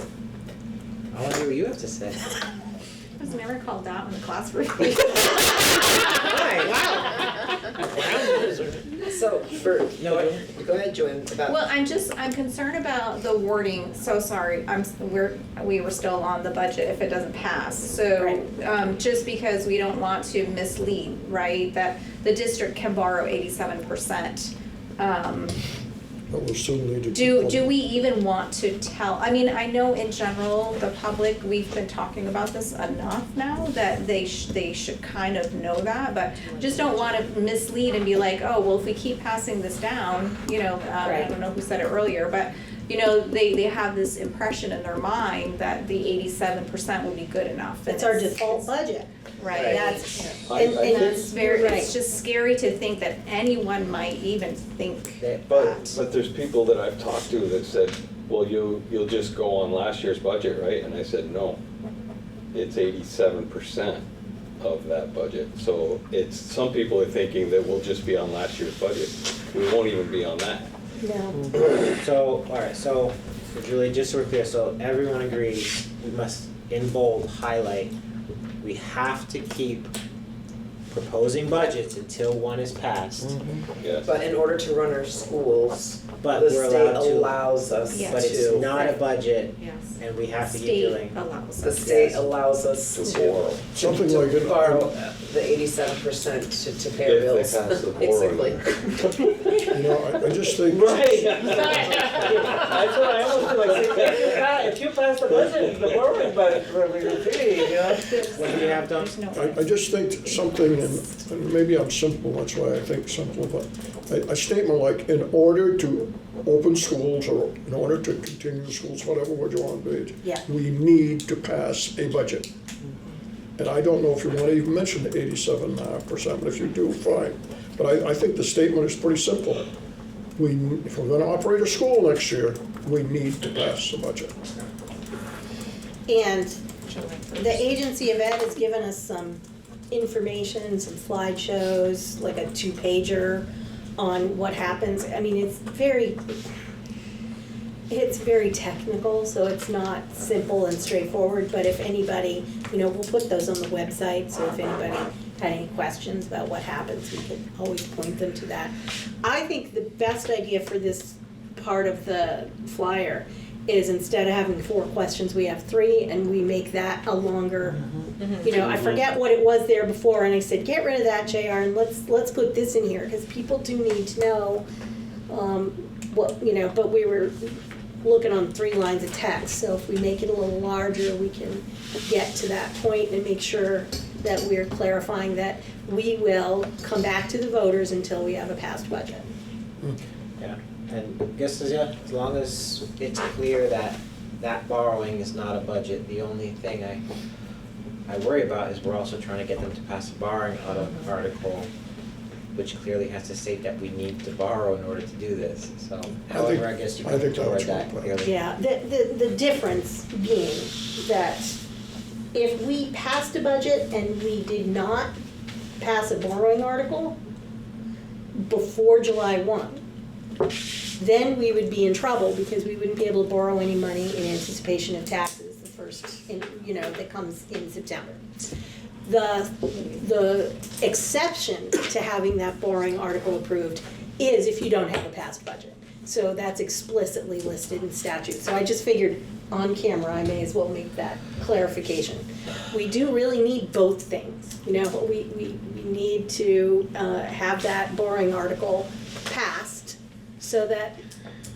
I want to hear what you have to say. I was never called out in the classroom. So for, No, go ahead, Joanne, about. Well, I'm concerned about the wording, so sorry, we were still on the budget if it doesn't pass. So, just because we don't want to mislead, right, that the district can borrow 87%. But we still need to. Do we even want to tell, I mean, I know in general, the public, we've been talking about this enough now that they should kind of know that, but just don't want to mislead and be like, oh, well, if we keep passing this down, you know, I don't know who said it earlier, but, you know, they have this impression in their mind that the 87% will be good enough. That's our default budget. Right, that's, I and think- that's very, Right. it's just scary to think that anyone might even think that. But there's people that I've talked to that said, well, you'll just go on last year's budget, right? And I said, no, it's 87% of that budget. So it's, some people are thinking that we'll just be on last year's budget. We won't even be on that. No. So, all right, so Julie, just so we're clear, so everyone agrees we must in bold highlight, we have to keep proposing budgets until one is passed. Yes. But in order to run our schools, But the we're state allowed to, allows us Yes. but it's to. not a budget Yes. and we have to keep State doing. allows The us. state allows us to Something like it. borrow the 87% to pay our If they bills, pass the borrowing. basically. You know, I just think. Right. That's what I always do, like, if you pass the budget, the borrowing budget, we're free, you know? What do you have, Don? I just think something, and maybe I'm simple, that's why I think simple, but a statement like, in order to open schools or in order to continue schools, whatever word you want to be, Yeah. we need to pass a budget. And I don't know if you want to even mention the 87.5%, but if you do, fine. But I think the statement is pretty simple. If we're going to operate a school next year, we need to pass the budget. And the Agency of Ed has given us some information, some slideshows, like a 2-pager on what happens. I mean, it's very technical, so it's not simple and straightforward, but if anybody, we'll put those on the website, so if anybody had any questions about what happens, we can always point them to that. I think the best idea for this part of the flyer is, instead of having 4 questions, we have 3, and we make that a longer, I forget what it was there before, and I said, get rid of that, JR, and let's put this in here, because people do need to know but we were looking on 3 lines of text, so if we make it a little larger, we can get to that point and make sure that we're clarifying that we will come back to the voters until we have a passed budget. Yeah, and I guess, yeah, as long as it's clear that that borrowing is not a budget, the only thing I worry about is we're also trying to get them to pass a borrowing article, which clearly has to state that we need to borrow in order to do this, so however, I guess you can word that clearly. Yeah, the difference being that if we passed a budget and we did not pass a borrowing article before July 1, then we would be in trouble, because we wouldn't be able to borrow any money in anticipation of taxes, the first, that comes in September. The exception to having that borrowing article approved is if you don't have a passed budget. So that's explicitly listed in statute. So I just figured on camera, I may as well make that clarification. We do really need both things. We need to have that borrowing article passed so that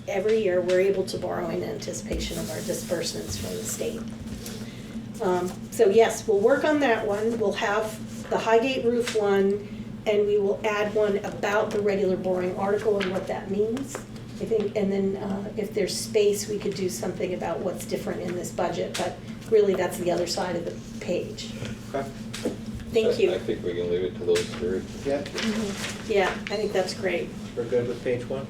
every year we're able to borrow in anticipation of our disbursements from the state. So yes, we'll work on that one. We'll have the Highgate roof one, and we will add one about the regular borrowing article and what that means, I think. And then if there's space, we could do something about what's different in this budget, but really that's the other side of the page. Okay. Thank you. I think we can leave it to those 3. Yeah, Yeah, I think that's great. we're good with page 1?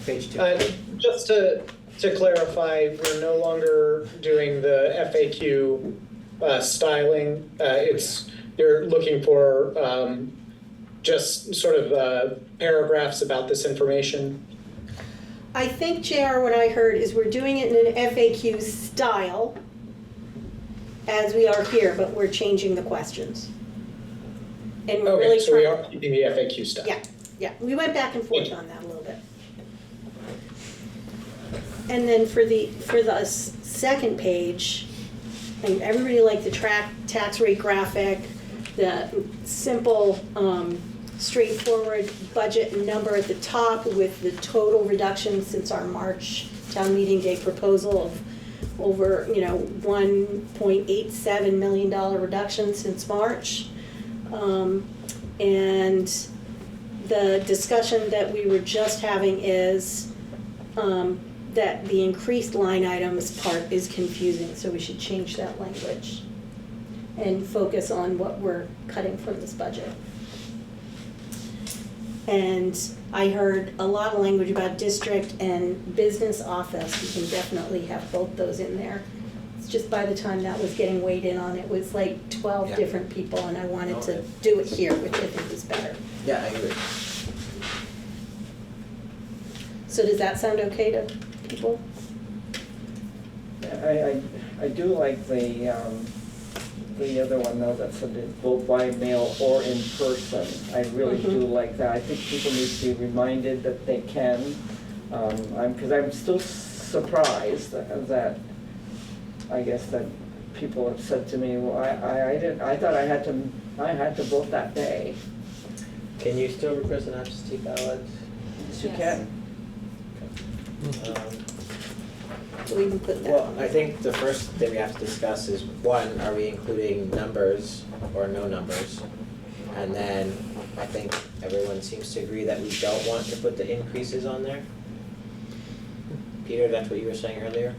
Page 2? Just to clarify, we're no longer doing the FAQ styling. You're looking for just sort of paragraphs about this information. I think, JR, what I heard is we're doing it in an FAQ style, as we are here, but we're changing the questions. And we're really so we are keeping the FAQ style. Yeah, we went back and forth on that a little bit. And then for the second page, and everybody liked the tax rate graphic, the simple, straightforward budget number at the top with the total reduction since our March town meeting day proposal of over, $1.87 million reduction since March. And the discussion that we were just having is that the increased line items part is confusing, so we should change that language and focus on what we're cutting from this budget. And I heard a lot of language about district and business office. We can definitely have both those in there. It's just by the time that was getting weighed in on, it was like 12 different people, and I wanted to do it here, which I think is better. Yeah, I agree. So does that sound okay to people? I do like the other one though, that said both by mail or in person. I really do like that. I think people need to be reminded that they can. Because I'm still surprised that I guess that people have said to me, well, I didn't, I thought I had to vote that day. Can you still request an absentee ballot? Yes, you can. So we can put that Well, on. I think the first thing we have to discuss is, one, are we including numbers or no numbers? And then I think everyone seems to agree that we don't want to put the increases on there. Peter, that's what you were saying earlier?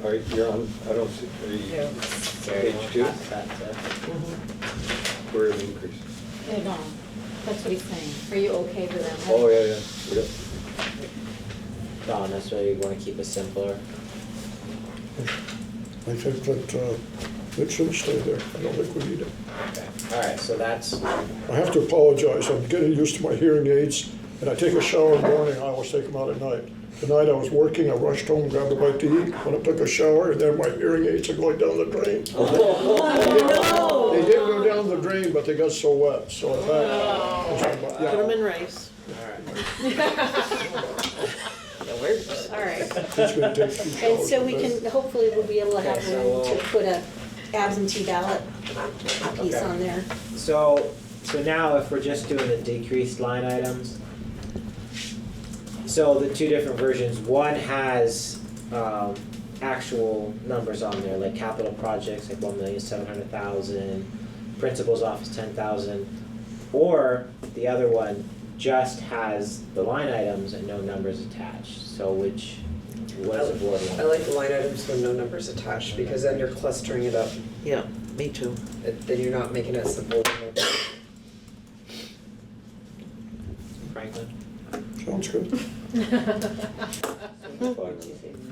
Are you're on, I don't see, are you, Yeah. Sorry, you wanna Page 2? pass that to- where are the increases? No, that's what he's saying. Are you okay with that? Oh, yeah. Don, that's why you wanna keep it simpler. I think that, it should stay there. I don't think we need it. Okay, alright, so that's, I have to apologize. I'm getting used to my hearing aids, and I take a shower in the morning. I always take them out at night. Tonight I was working, I rushed home, grabbed a bite to eat, went and took a shower, and then my hearing aids are going down the drain. They did go down the drain, but they got so wet, so in fact. Put them in rice. All right. It's gonna take 2 And showers. so we can, hopefully we'll be able to have Okay, room so to put a absentee ballot piece Okay. on there. so now if we're just doing the decreased line items, so the two different versions, one has, actual numbers on there, like capital projects, like 1,700,000, principal's office 10,000, or the other one just has the line items and no numbers attached, so what does the board want? I like the line items with no numbers attached, because then you're clustering it up. Yeah, me too. Then you're not making it simple. Franklin? Sounds good.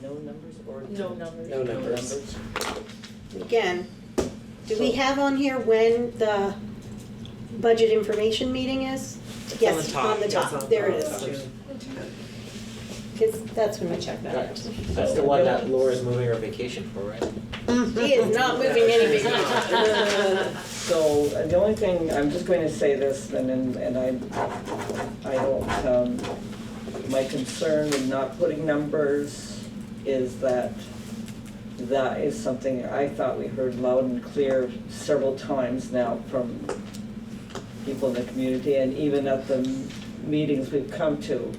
No numbers or? No numbers. No numbers. Again, do we have on here when the budget information meeting is? Yes, on the top, there it is. Because that's when we check that out. That's the one that Laura's moving her vacation for, right? He is not moving any vacation. So the only thing, I'm just going to say this, and I don't, my concern with not putting numbers is that is something I thought we heard loud and clear several times now from people in the community, and even at the meetings we've come to,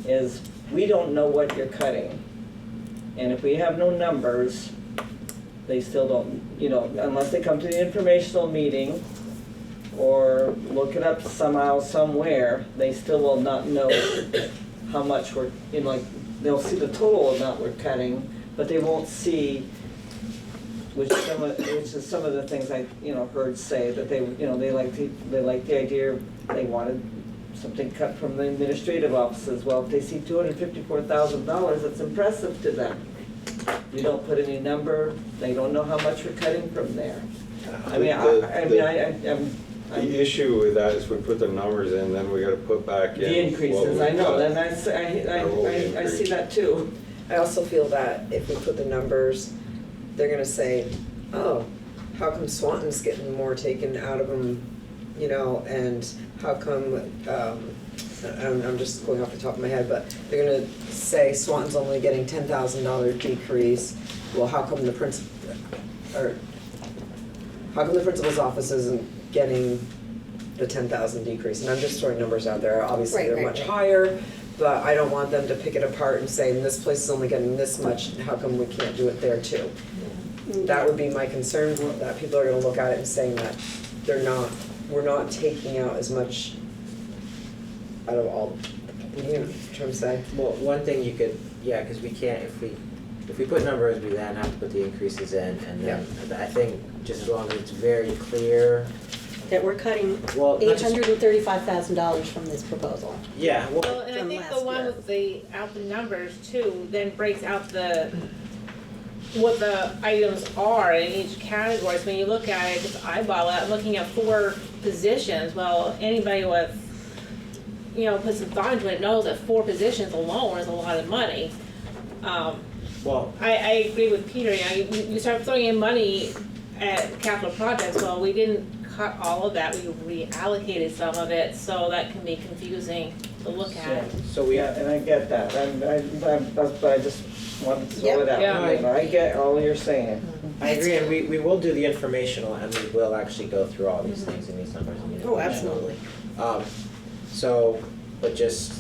is we don't know what you're cutting. And if we have no numbers, they still don't, unless they come to the informational meeting or look it up somehow, somewhere, they still will not know how much we're, they'll see the total amount we're cutting, but they won't see, which is some of the things I, heard say, that they like the idea, they wanted something cut from the administrative offices. Well, if they see $254,000, that's impressive to them. You don't put any number, they don't know how much we're cutting from there. The issue with that is we put the numbers in, then we gotta put back in. The increases, I know, and I see that too. I also feel that if we put the numbers, they're gonna say, oh, how come Swanton's getting more taken out of them, and how come, I'm just going off the top of my head, but they're gonna say Swanton's only getting $10,000 decrease. Well, how come the principal's office isn't getting the 10,000 decrease? And I'm just throwing numbers out there. Obviously, they're much higher, but I don't want them to pick it apart and say, this place is only getting this much, how come we can't do it there too? That would be my concern, that people are gonna look at it and saying that we're not taking out as much out of all, trying to say. Well, one thing you could, because we can't, if we put numbers, we then have to put the increases in, and then I think just as long as it's very clear. That we're cutting $835,000 from this proposal. Yeah, Well, and I think the one with the numbers too, then breaks out what the items are in each category. So when you look at it, just eyeball it, I'm looking at 4 positions. Well, anybody with, put some thought into it knows that 4 positions alone is a lot of money. Well, I agree with Peter. You start throwing in money at capital projects. Well, we didn't cut all of that. We reallocated some of it, so that can be confusing to look at. So we and I get that, and I just wanted to throw it out. Yeah. I get all you're saying. I agree, and we will do the informational, and we will actually go through all these things and these numbers. And the Oh, informational. absolutely. But just,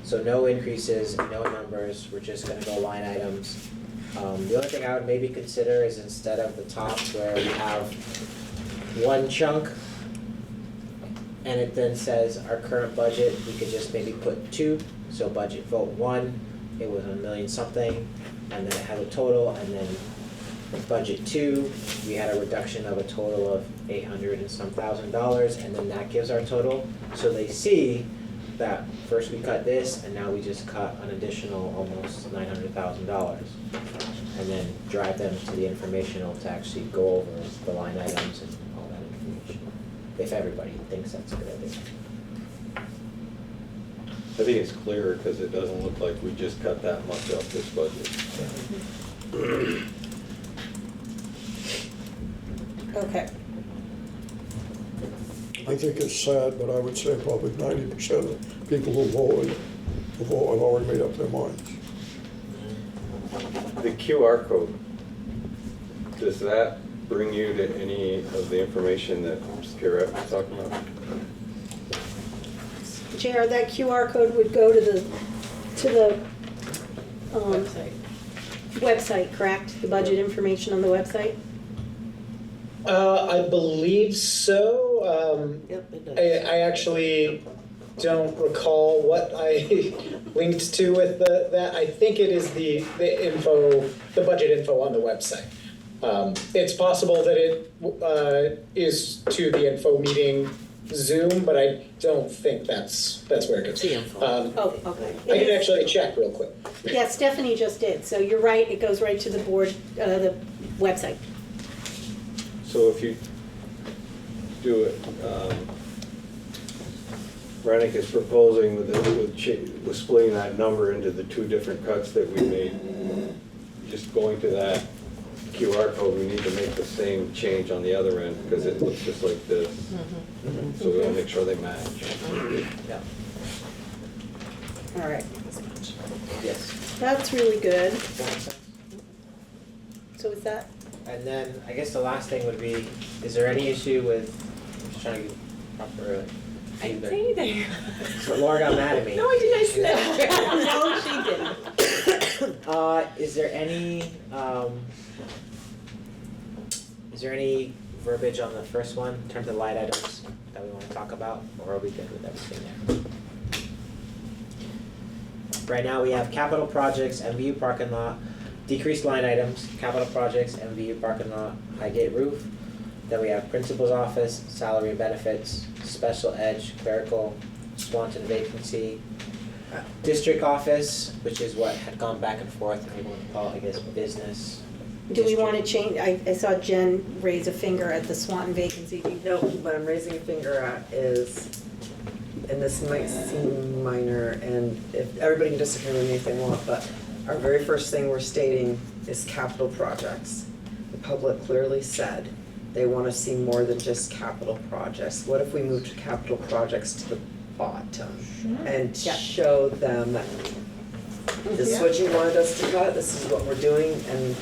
so no increases, no numbers, we're just gonna go line items. The only thing I would maybe consider is instead of the top where we have one chunk and it then says our current budget, we could just maybe put 2, so budget vote 1, it was $1 million something, and then it had a total, and then budget 2, we had a reduction of a total of $800 and some thousand, and then that gives our total, so they see that first we cut this, and now we just cut an additional almost $900,000. And then drive them to the informational to actually go over the line items and all that information, if everybody thinks that's a good idea. I think it's clearer because it doesn't look like we just cut that much off this budget. Okay. I think it's sad, but I would say probably 90% of people who voted have already made up their minds. The QR code, does that bring you to any of the information that Kira was talking about? JR, that QR code would go to the website, correct? The budget information on the website? I believe so. Yep, it does. I actually don't recall what I linked to with that. I think it is the info, the budget info on the website. It's possible that it is to the info meeting Zoom, but I don't think that's where it is. The info. Oh, okay. I can actually check real quick. Yeah, Stephanie just did, so you're right, it goes right to the board, the website. So if you do it, Rennick is proposing with splitting that number into the 2 different cuts that we made. Just going to that QR code, we need to make the same change on the other end because it looks just like this. So we want to make sure they match. Yeah. All right, Yes. that's really good. So is that, And then I guess the last thing would be, is there any issue with, I'm just trying to get proper feedback. anything. So Laura got mad at me. No, I didn't, I said. no, she didn't. Is there any verbiage on the first one in terms of light items that we want to talk about, or are we good with everything there? Right now, we have capital projects, MVU parking lot, decreased line items, capital projects, MVU parking lot, Highgate roof. Then we have principal's office, salary and benefits, special edge, clerical, Swanton vacancy, district office, which is what had gone back and forth, if you want to call it, I guess, business. Do we want to change, I saw Jen raise a finger at the Swanton vacancy. No, what I'm raising a finger at is, and this might seem minor, and if everybody can disagree with me if they want, but our very first thing we're stating is capital projects. The public clearly said they want to see more than just capital projects. What if we moved capital projects to the bottom and show them that this is what you wanted us to cut, this is what we're doing, and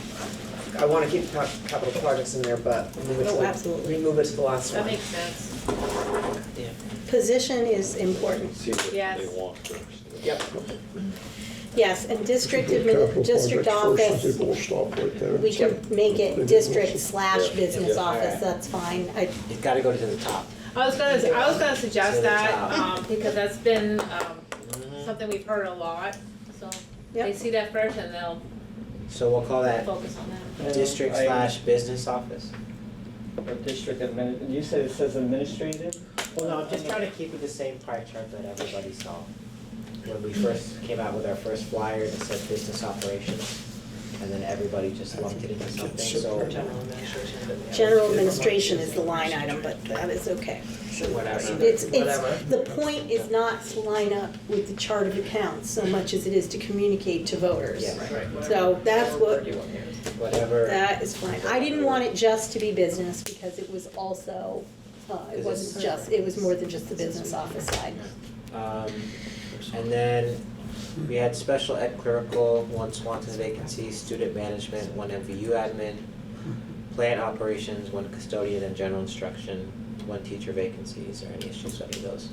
I want to keep capital projects in there, but remove it to the last one. That makes sense. Yeah. Position is important. See what Yes. they want first. Yep. Yes, and district Capital district projects first, and office, people will stop right there. we can make it district/business Yeah. office, that's fine. It's gotta go to the top. I was gonna suggest To the that, top. because that's been, something we've heard a lot, so they Yep. see that first and they'll So we'll call that focus on that. district/business office. Or district admin, you said it says administrative? Well, no, I'm just trying to keep it the same pie chart that everybody saw. When we first came out with our first flyer, it said business operations, and then everybody just lumped it into something, so. General administration is the line item, but that is okay. Whatever. It's, the point is not to line up with the chart of accounts so much as it is to communicate to voters. Yeah, right. So that's what, Whatever. that is fine. I didn't want it just to be business because it was also, it wasn't just, it was more than just the business office side. And then we had special ed clerical, 1 Swanton vacancy, student management, 1 MVU admin, plant operations, 1 custodian and general instruction, 1 teacher vacancies, or any issues with any of those?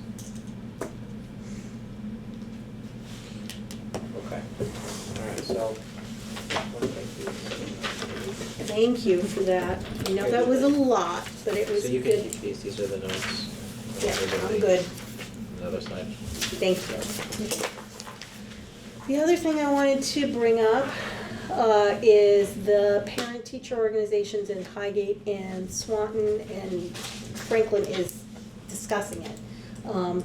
Okay, alright, so. Thank you for that. I know that was a lot, but it was So you can good. keep these are the notes. Yeah, I'm good. On the other side. Thank you. The other thing I wanted to bring up is the parent-teacher organizations in Highgate and Swanton and Franklin is discussing it.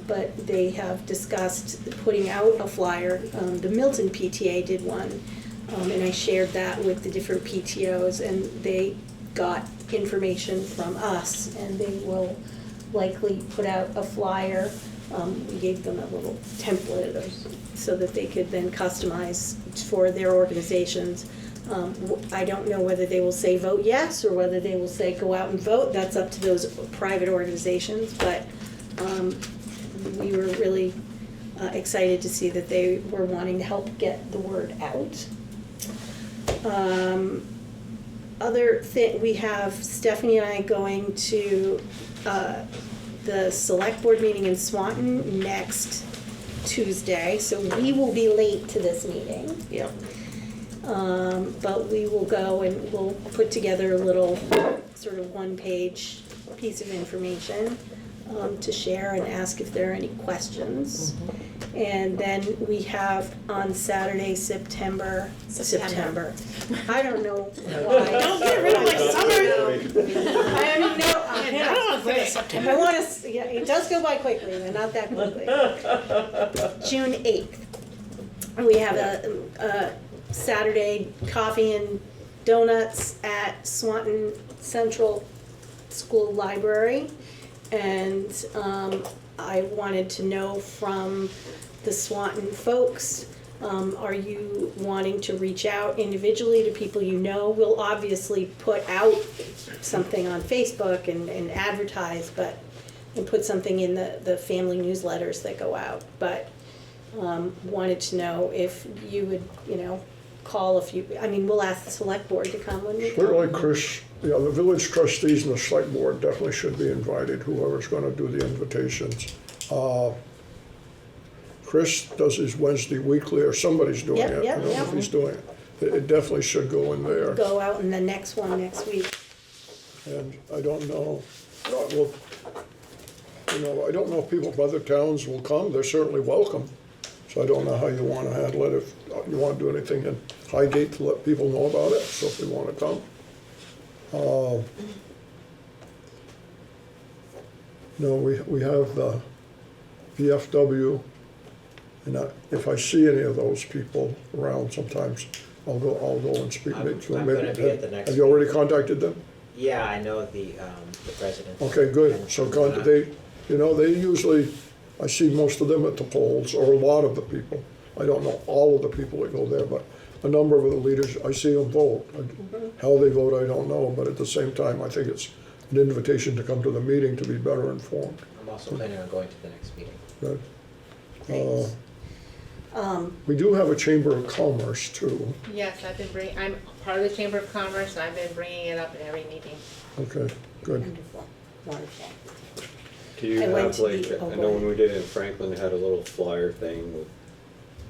But they have discussed putting out a flyer. The Milton PTA did one, and I shared that with the different PTOs, and they got information from us, and they will likely put out a flyer. We gave them a little template so that they could then customize for their organizations. I don't know whether they will say vote yes or whether they will say go out and vote. That's up to those private organizations, but we were really excited to see that they were wanting to help get the word out. Other thing, we have Stephanie and I going to the select board meeting in Swanton next Tuesday, so we will be late to this meeting. Yep. But we will go and we'll put together a little sort of 1-page piece of information to share and ask if there are any questions. And then we have on Saturday, September. I don't know why. Don't get rid of my summer. I mean, no, I don't want to say September. I want to, yeah, it does go by quickly, but not that quickly. June 8th. We have a Saturday coffee and donuts at Swanton Central School Library. And I wanted to know from the Swanton folks, are you wanting to reach out individually to people you know? We'll obviously put out something on Facebook and advertise, and put something in the family newsletters that go out. But wanted to know if you would, call we'll ask the select board to come when we come. Certainly, Chris, the village trustees and the select board definitely should be invited, whoever's gonna do the invitations. Chris does his Wednesday weekly, or somebody's doing it. Yep, I don't know if he's doing it. It definitely should go in there. Go out in the next one next week. And I don't know, well, I don't know if people from other towns will come. They're certainly welcome. So I don't know how you want to handle it. If you want to do anything in Highgate to let people know about it, so if they want to come. We have the VFW, and if I see any of those people around sometimes, I'll go and speak. I'm gonna be at the next Have you already contacted them? Yeah, I know the president. Okay, good. So they usually, I see most of them at the polls, or a lot of the people. I don't know all of the people that go there, but a number of the leaders, I see them vote. How they vote, I don't know, but at the same time, I think it's an invitation to come to the meeting to be better informed. I'm also planning on going to the next meeting. Good. Thanks. We do have a Chamber of Commerce too. Yes, I'm part of the Chamber of Commerce, and I've been bringing it up in every meeting. Okay, good. Wonderful. Do you I went have to the I know when we did it in Franklin, they had a little flyer thing with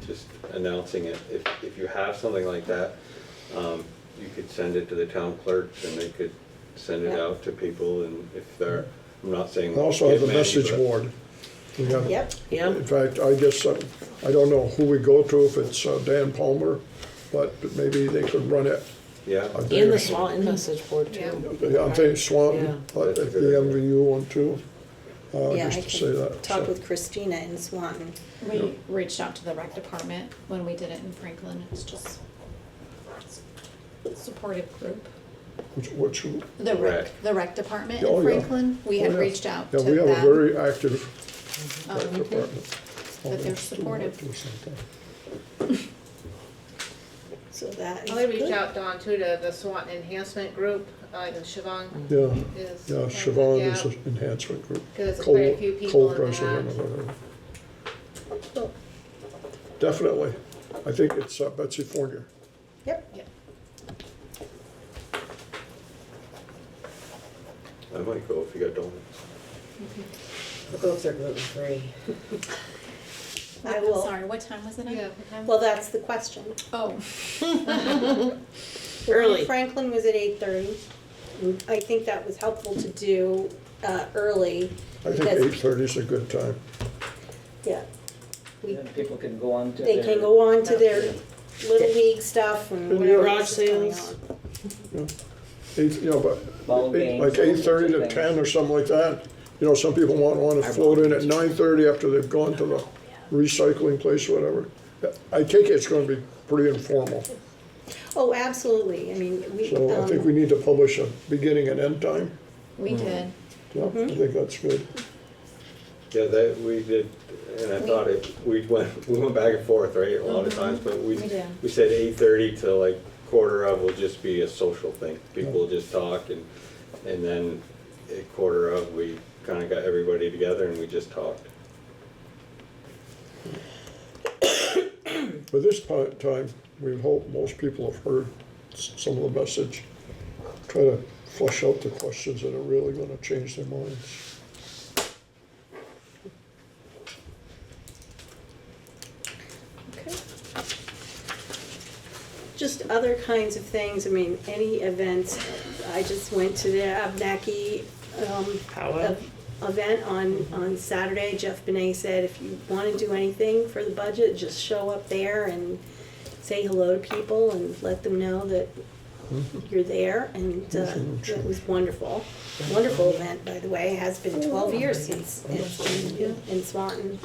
just announcing it. If you have something like that, you could send it to the town clerks and they could send it out to people, and if they're, I'm not saying. We also have a get many, message but- board. We have, Yep. in fact, I guess, I don't know who we go to, if it's Dan Palmer, but maybe they could run it. Yeah. And the Swanton message board too. Yeah, I'm saying Swanton, but That's a at the good idea. MVU one too, Yeah, I just to say that. can talk so. with Christina in Swanton. We reached out to the rec department when we did it in Franklin. It's just a supportive group. Which, The Rec. the rec department Oh, in yeah. Franklin, we Oh, had yeah. reached out to yeah, them. we have a very active rec Mhm. department. That they're supportive. So that is I'll reach good. out, Dawn, too, to the Swanton Enhancement Group, like Siobhan Yeah, is. yeah, Siobhan is Yeah. an enhancement group. Because there's quite a few people in Co-president that. or whatever. Definitely. I think it's Betsy Fournier. Yep. I might go if you got donuts. I'll go if they're gluten-free. I will. Sorry, what time was it? Well, that's the question. Oh. Early. Franklin was at 8:30. I think that was helpful to do early. I think because- 8:30 is a good time. Yeah. Then people can go on to They can go on to their Little League stuff and And whatever garage else is going sales. on. Ball games, Like all 8:30 to sorts of 10 or something like that. You know, some people want to float in at 9:30 after they've gone to the recycling place or whatever. I take it it's going to be pretty informal. Oh, absolutely. I mean, we. So I think we need to publish a beginning and end time. We did. Yeah, I think that's good. Yeah, that, we did, and I thought we went back and forth, right, a lot of times, but We did. we said 8:30 to like quarter of will just be a social thing. People will just talk, and then at quarter of, we kind of got everybody together and we just talked. By this time, we hope most people have heard some of the message. Try to flush out the questions that are really going to change their minds. Just other kinds of things, I mean, any events, I just went to the Abnaki event on Saturday. Jeff Benet said, if you want to do anything for the budget, just show up there and say hello to people and let them know that you're there, and it was wonderful. Wonderful event, by the way. It has been 12 years since it's been in Swanton.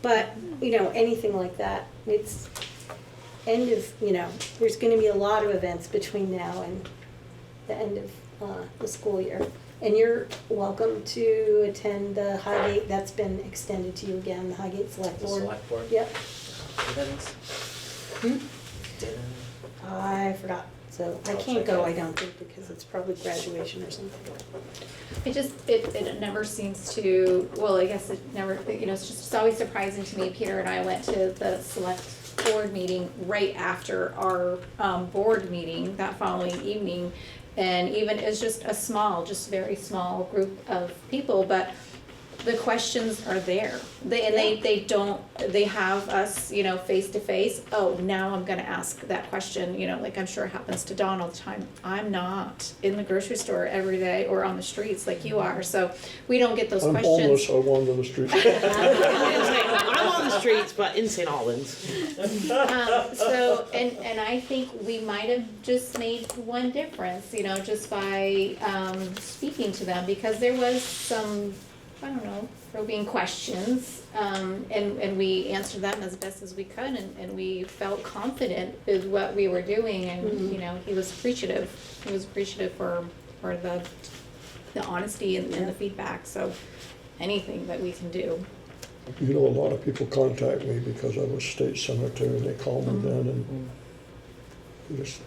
But, you know, anything like that, it's end of, you know, there's gonna be a lot of events between now and the end of the school year. And you're welcome to attend the Highgate, that's been extended to you again, the Highgate Select The Board. select board. Yep. Didn't. I forgot, so I I'll can't check go, it. I don't think, because it's probably graduation or something. It never seems to, well, I guess it never, you know, it's always surprising to me. Peter and I went to the select board meeting right after our board meeting that following evening. And even it's just a small, just very small group of people, but the questions are there. They have us, you know, face to face. Oh, now I'm gonna ask that question, you know, like I'm sure happens to Dawn all the time. I'm not in the grocery store every day or on the streets like you are, so we don't get those I'm questions. homeless, I wander the streets. I'm on the streets, but in St. Albans. So, and I think we might have just made one difference, you know, just by speaking to them, because there was some, I don't know, probing questions, and we answered them as best as we could, and we felt confident with what we were doing, and, you know, he was appreciative. He was appreciative for the honesty and the feedback, so anything that we can do. You know, a lot of people contact me because I was state senator, and they call me then, and you just,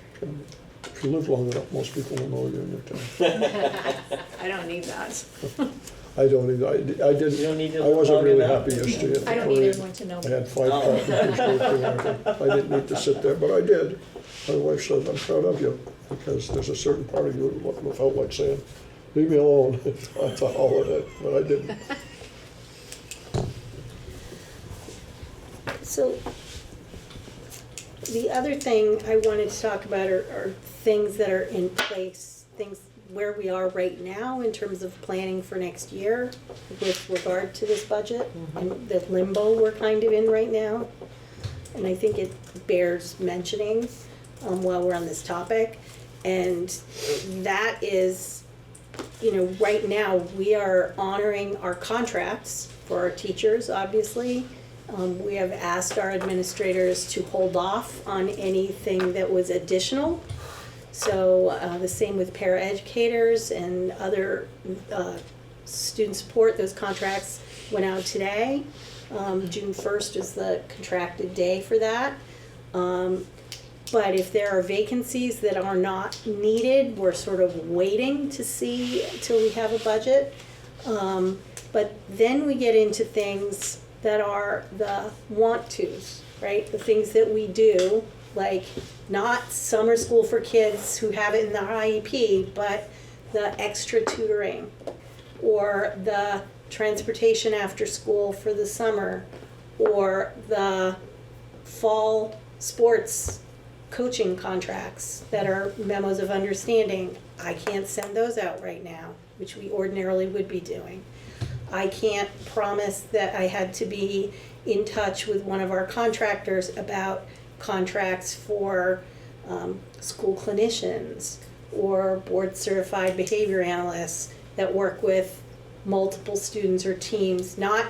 if you live long enough, most people will know you in your town. I don't need that. I don't either, I didn't, You don't need to I wasn't log really it up. happy yesterday at the I don't need parade. everyone to know. I had 5 carpenters working on it. I didn't need to sit there, but I did. My wife says, I'm proud of you, because there's a certain part of you that felt like saying, leave me alone, it's a holiday, but I didn't. So, the other thing I wanted to talk about are things that are in place, things where we are right now in terms of planning for next year with regard to this budget, and the limbo we're kind of in right now. And I think it bears mentioning while we're on this topic. And that is, you know, right now, we are honoring our contracts for our teachers, obviously. We have asked our administrators to hold off on anything that was additional. So the same with paraeducators and other student support. Those contracts went out today. June 1st is the contracted day for that. But if there are vacancies that are not needed, we're sort of waiting to see till we have a budget. But then we get into things that are the want-tos, right? The things that we do, like not summer school for kids who have it in the IEP, but the extra tutoring, or the transportation after school for the summer, or the fall sports coaching contracts that are memos of understanding. I can't send those out right now, which we ordinarily would be doing. I can't promise that I had to be in touch with one of our contractors about contracts for school clinicians or board certified behavior analysts that work with multiple students or teams. Not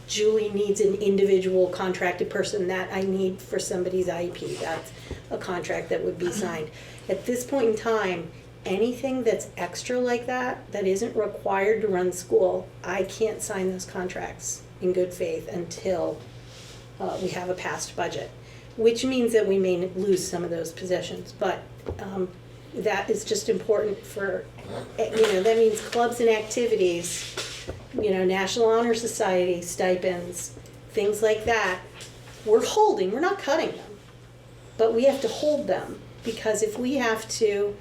Julie needs an individual contracted person that I need for somebody's IEP. That's a contract that would be signed. At this point in time, anything that's extra like that, that isn't required to run school, I can't sign those contracts in good faith until we have a passed budget, which means that we may lose some of those positions. But that is just important for, that means clubs and activities, National Honor Society stipends, things like that. We're not cutting them, but we have to hold them, because if we have to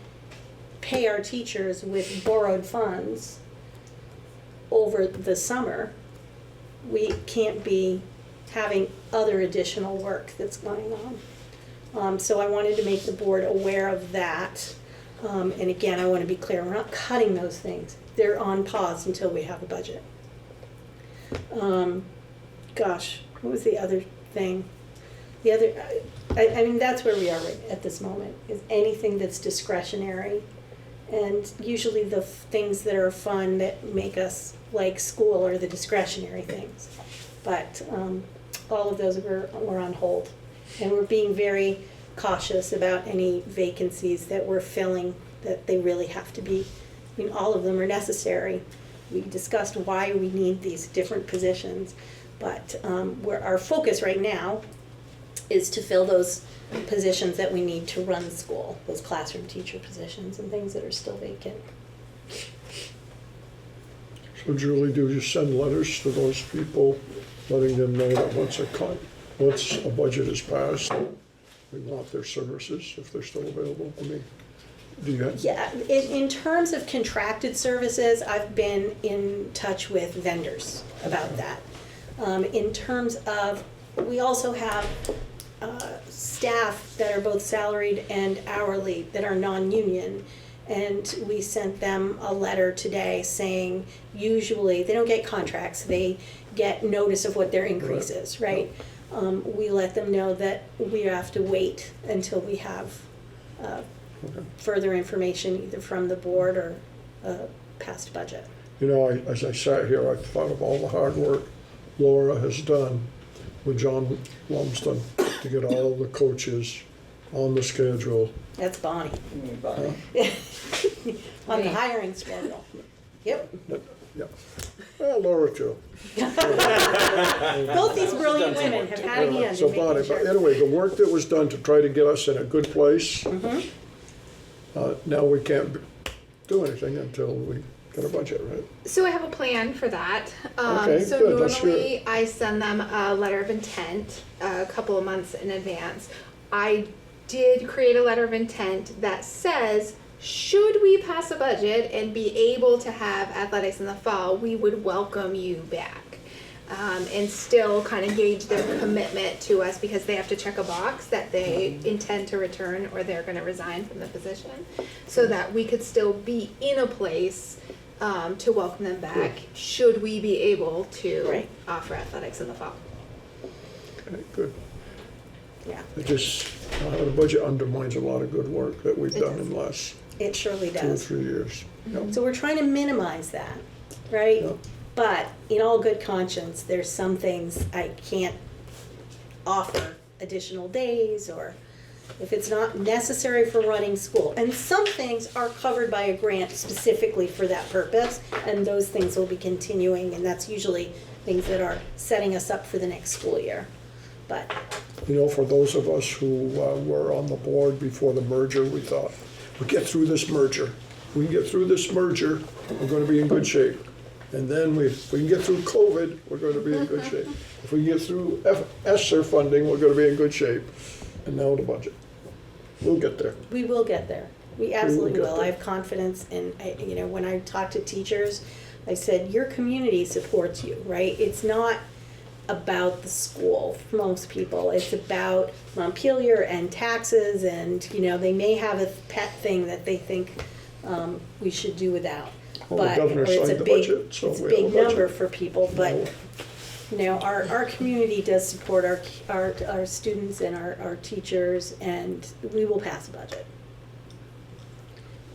pay our teachers with borrowed funds over the summer, we can't be having other additional work that's going on. So I wanted to make the board aware of that. And again, I want to be clear, we're not cutting those things. They're on pause until we have a budget. Gosh, what was the other thing? I mean, that's where we are right at this moment, is anything that's discretionary. And usually the things that are fun that make us like school are the discretionary things. But all of those were on hold. And we're being very cautious about any vacancies that we're filling, that they really have to be. I mean, all of them are necessary. We discussed why we need these different positions. But where our focus right now is to fill those positions that we need to run school, those classroom teacher positions and things that are still vacant. So Julie, do you send letters to those people, letting them know that once a budget is passed, we want their services if they're still available? I mean, do you have? Yeah, in terms of contracted services, I've been in touch with vendors about that. In terms of, we also have staff that are both salaried and hourly that are non-union. And we sent them a letter today saying, usually, they don't get contracts, they get notice of what their increase is, right? We let them know that we have to wait until we have further information, either from the board or past budget. As I sat here, I thought of all the hard work Laura has done with John Lumsden to get all the coaches on the schedule. That's Bonnie. On the hiring schedule. Yep. Yeah. Well, Laura too. Both these brilliant women have had a hand So in making Bonnie, sure. but anyway, the work that was done to try to get us in a good place, now we can't do anything until we get a budget, right? So I have a plan for that. Okay, so good, let's hear normally I send them a letter of intent a couple of months in advance. I did create a letter of intent that says, should we pass a budget and be able to have athletics in the fall, we would welcome you back. And still kind of gauge their commitment to us, because they have to check a box that they intend to return or they're going to resign from the position, so that we could still be in a place to welcome them back, should we be able to offer athletics in the fall. Okay, good. Yeah. It just, the budget undermines a lot of good work that we've done in the last It surely 2 or does. 3 years. Yep. So we're trying to minimize that, right? Yep. But in all good conscience, there's some things I can't offer additional days, or if it's not necessary for running school. And some things are covered by a grant specifically for that purpose, and those things will be continuing, and that's usually things that are setting us up for the next school year. But For those of us who were on the board before the merger, we thought, we get through this merger. If we can get through this merger, we're going to be in good shape. And then if we can get through COVID, we're going to be in good shape. If we get through ESSER funding, we're going to be in good shape. And now the budget. We'll get there. we will get there. We absolutely will. I have confidence in, you know, when I talk to teachers, I said, your community supports you, right? It's not about the school for most people. It's about Montpelier and taxes and, you know, they may have a pet thing that they think we should do without. Well, the But, governor or it's signed a the big, budget, so it's a we have a big budget. number for people, but, you know, our community does support our students and our teachers, and we will pass a budget.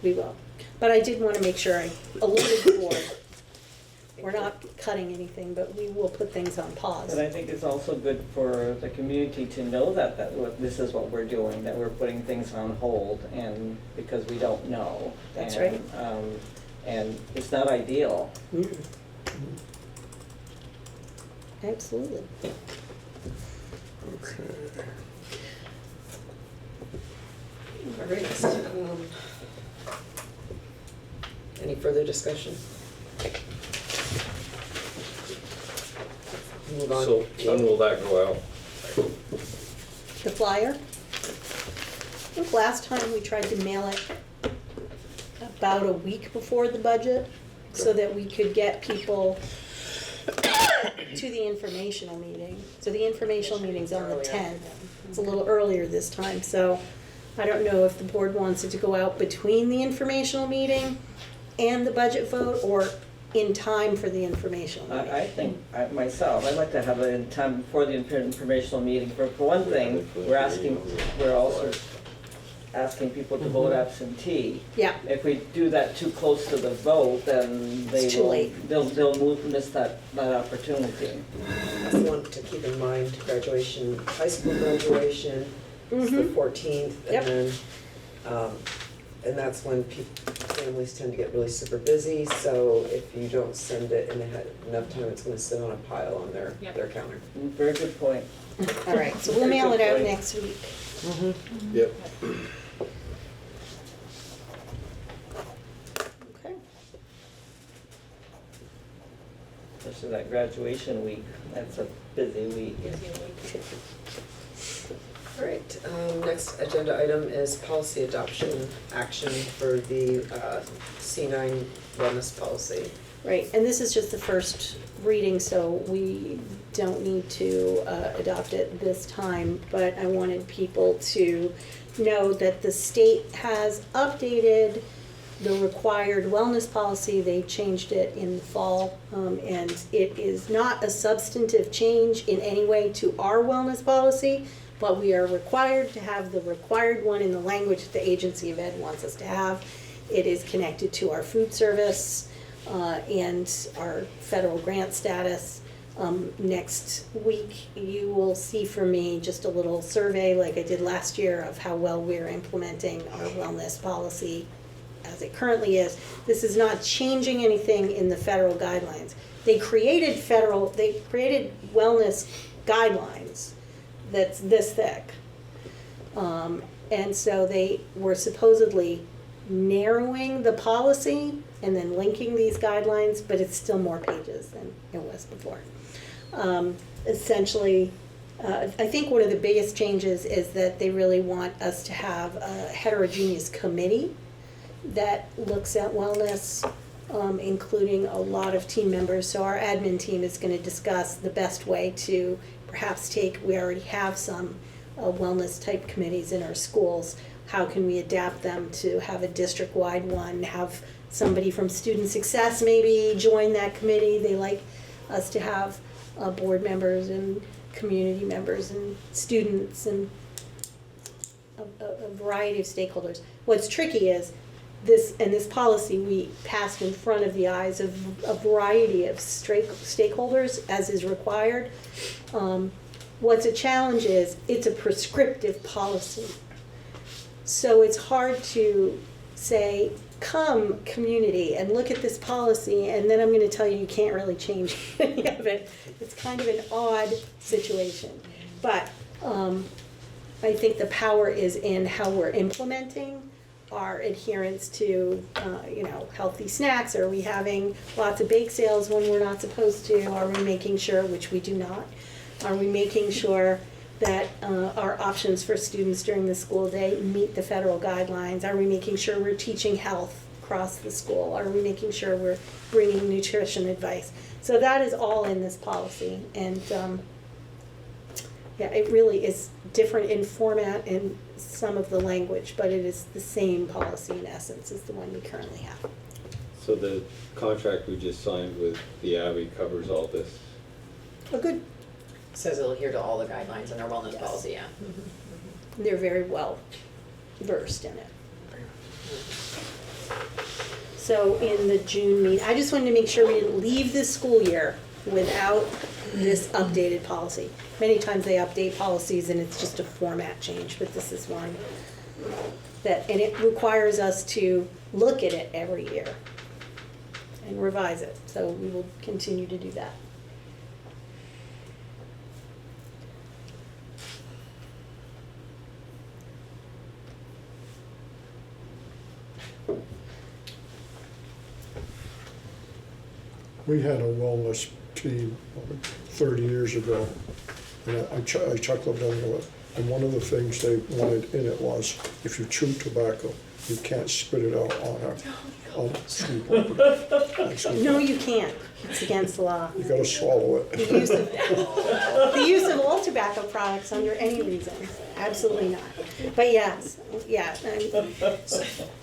We will. But I did want to make sure I alerted the board. We're not cutting anything, but we will put things on pause. But I think it's also good for the community to know that this is what we're doing, that we're putting things on hold, and because we don't know. That's And, and it's not ideal. Absolutely. Okay. All right. Any further discussion? Move on. So when will that go out? The flyer? I think last time we tried to mail it about a week before the budget so that we could get people to the informational meeting. So the informational meeting's on the 10th. It's a little earlier this time, so I don't know if the board wants it to go out between the informational meeting and the budget vote or in time for the informational meeting. I think, myself, I'd like to have it in time before the informational meeting. For one thing, we're also asking people to vote absentee. Yeah. If we do that too close to the vote, then they It's too will, late. they'll miss that opportunity. Also want to keep in mind graduation, high school graduation, it's the 14th, Yep. and then, and that's when families tend to get really super busy, so if you don't send it and it had enough time, it's gonna sit on a pile on their counter. Very good point. All right, so we'll mail it out next week. Yep. Okay. Especially that graduation week, that's a busy week. All right, next agenda item is policy adoption action for the C9 wellness policy. Right, and this is just the first reading, so we don't need to adopt it this time, but I wanted people to know that the state has updated the required wellness policy. They changed it in the fall, and it is not a substantive change in any way to our wellness policy, but we are required to have the required one in the language that the Agency of Ed wants us to have. It is connected to our food service and our federal grant status. Next week, you will see from me just a little survey like I did last year of how well we're implementing our wellness policy as it currently is. This is not changing anything in the federal guidelines. They created wellness guidelines that's this thick. And so they were supposedly narrowing the policy and then linking these guidelines, but it's still more pages than it was before. Essentially, I think one of the biggest changes is that they really want us to have a heterogeneous committee that looks at wellness, including a lot of team members. So our admin team is going to discuss the best way to perhaps we already have some wellness type committees in our schools. How can we adapt them to have a district-wide one, have somebody from student success maybe join that committee? They like us to have board members and community members and students and a variety of stakeholders. What's tricky is this policy we passed in front of the eyes of a variety of stakeholders as is required. What's a challenge is it's a prescriptive policy. So it's hard to say, come community and look at this policy and then I'm going to tell you can't really change any of it. It's kind of an odd situation. But I think the power is in how we're implementing our adherence to, healthy snacks. Are we having lots of bake sales when we're not supposed to? Are we making sure, which we do not, are we making sure that are options for students during the school day meet the federal guidelines? Are we making sure we're teaching health across the school? Are we making sure we're bringing nutrition advice? So that is all in this policy, and yeah, it really is different in format and some of the language, but it is the same policy in essence as the one we currently have. So the contract we just signed with the Abbey covers all this? Oh, good. Says it'll adhere to all the guidelines in our wellness Yes. policy, yeah. They're very well versed in it. So in the June meeting, I just wanted to make sure we didn't leave this school year without this updated policy. Many times they update policies and it's just a format change, but this is one that, and it requires us to look at it every year and revise it. So we will continue to do that. We had a wellness team 30 years ago, and I chuckled and and one of the things they wanted in it was, if you chew tobacco, you can't spit it out on school property. No, you can't. It's against the law. You gotta swallow it. The use of all tobacco products under any reason, absolutely not. But yes, yeah.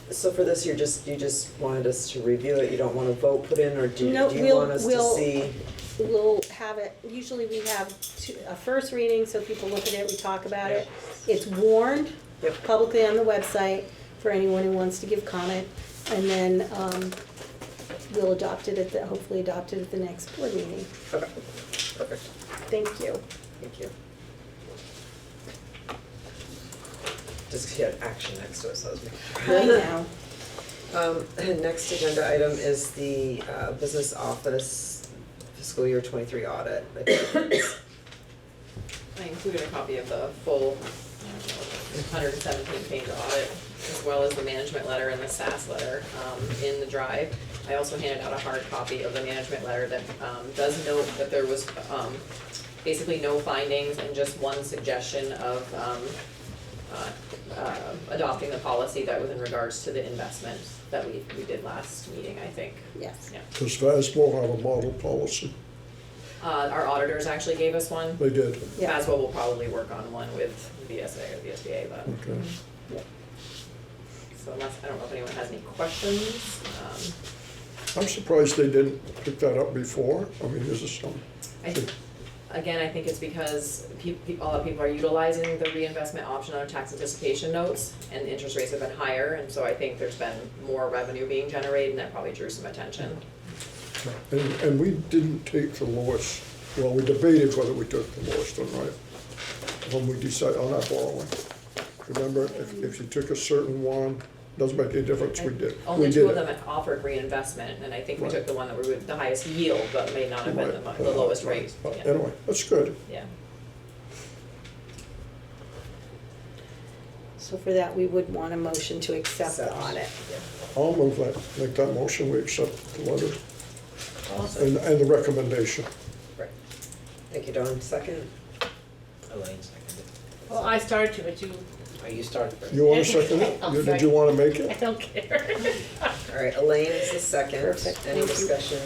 So for this, you just wanted us to review it, you don't want a vote put in, or do you want us to we'll- see? We'll have it, usually we have a first reading, so people look at it, we talk about it. It's warned publicly on the website for anyone who wants to give comment. And then we'll adopt it hopefully adopt it at the next board meeting. Okay, perfect. Thank you. Thank you. Just hit action next to it, so I was making sure. I know. Next agenda item is the business office fiscal year 23 audit. I included a copy of the full 117-page audit, as well as the management letter and the SAS letter in the drive. I also handed out a hard copy of the management letter that does note that there was basically no findings and just one suggestion of adopting the policy that was in regards to the investment that we did last meeting, I think. Yes. Yeah. Does VASBO have a model policy? Our auditors actually gave us one. They did. Yeah. FASBO will probably work on one with VSA or the SBA, but. Okay. So unless, I don't know if anyone has any questions. I'm surprised they didn't pick that up before. I mean, is this some? Again, I think it's because a lot of people are utilizing the reinvestment option on their tax anticipation notes, and the interest rates have been higher, and so I think there's been more revenue being generated, and that probably drew some attention. And we didn't take the lowest, well, we debated whether we took the lowest one, right? When we decided on that borrowing. Remember, if you took a certain one, doesn't make any difference, we did. Only two of them offered reinvestment, and I think we Right. took the one that were with the highest yield, but may not have been Right. the lowest rate. But Yeah. anyway, that's good. Yeah. So for that, we would want a motion to accept the audit. I'll move that, make that motion, we accept the letter and the recommendation. Right. Thank you, Dawn. Second? Elaine seconded. Well, I started to, but you. Oh, you started first. You want to second it? I'll Did second. you want to make I it? don't care. All right, Elaine is the second. Perfect, Any thank you. discussion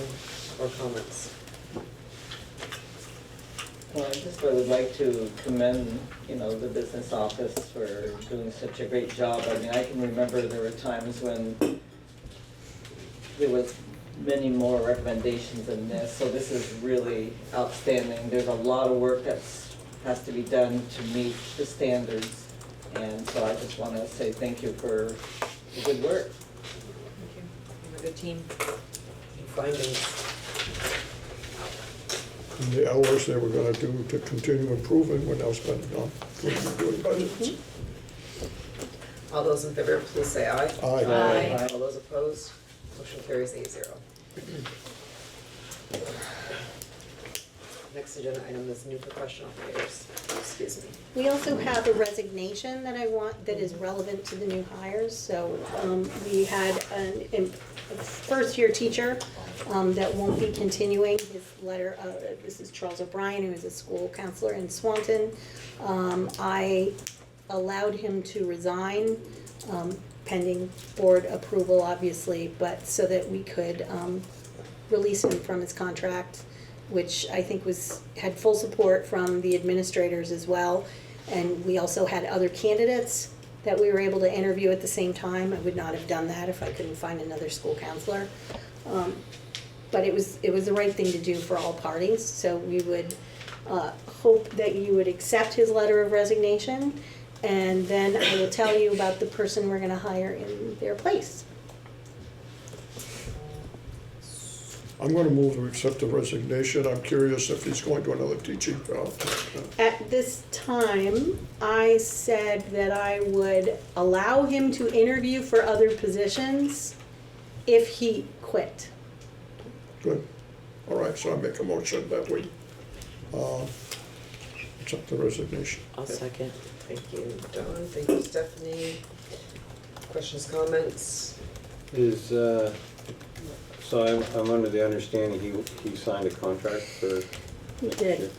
or comments? Well, I just would like to commend, the business office for doing such a great job. I mean, I can remember there were times when there was many more recommendations than this, so this is really outstanding. There's a lot of work has to be done to meet the standards, and so I just want to say thank you for the good work. Thank you. You have a good team. Findings? And the hours they were gonna do to continue improving when else been done, doing budgets. All those in favor, please say aye. Aye. All those opposed, motion carries 8-0. Next agenda item is new professional hires. Excuse me. We also have a resignation that that is relevant to the new hires. So we had a first-year teacher that won't be continuing. His letter, this is Charles O'Brien, who is a school counselor in Swanton. I allowed him to resign, pending board approval, obviously, but so that we could release him from his contract, which I think had full support from the administrators as well. And we also had other candidates that we were able to interview at the same time. I would not have done that if I couldn't find another school counselor. But it was the right thing to do for all parties. So we would hope that you would accept his letter of resignation, and then I will tell you about the person we're gonna hire in their place. I'm gonna move to accept the resignation. I'm curious if he's going to another teaching job. At this time, I said that I would allow him to interview for other positions if he quit. Good. All right, so I make a motion that we accept the resignation. I'll second. Thank you, Don. Thank you, Stephanie. Questions, comments? Is, so I'm under the understanding he signed a contract for. He did.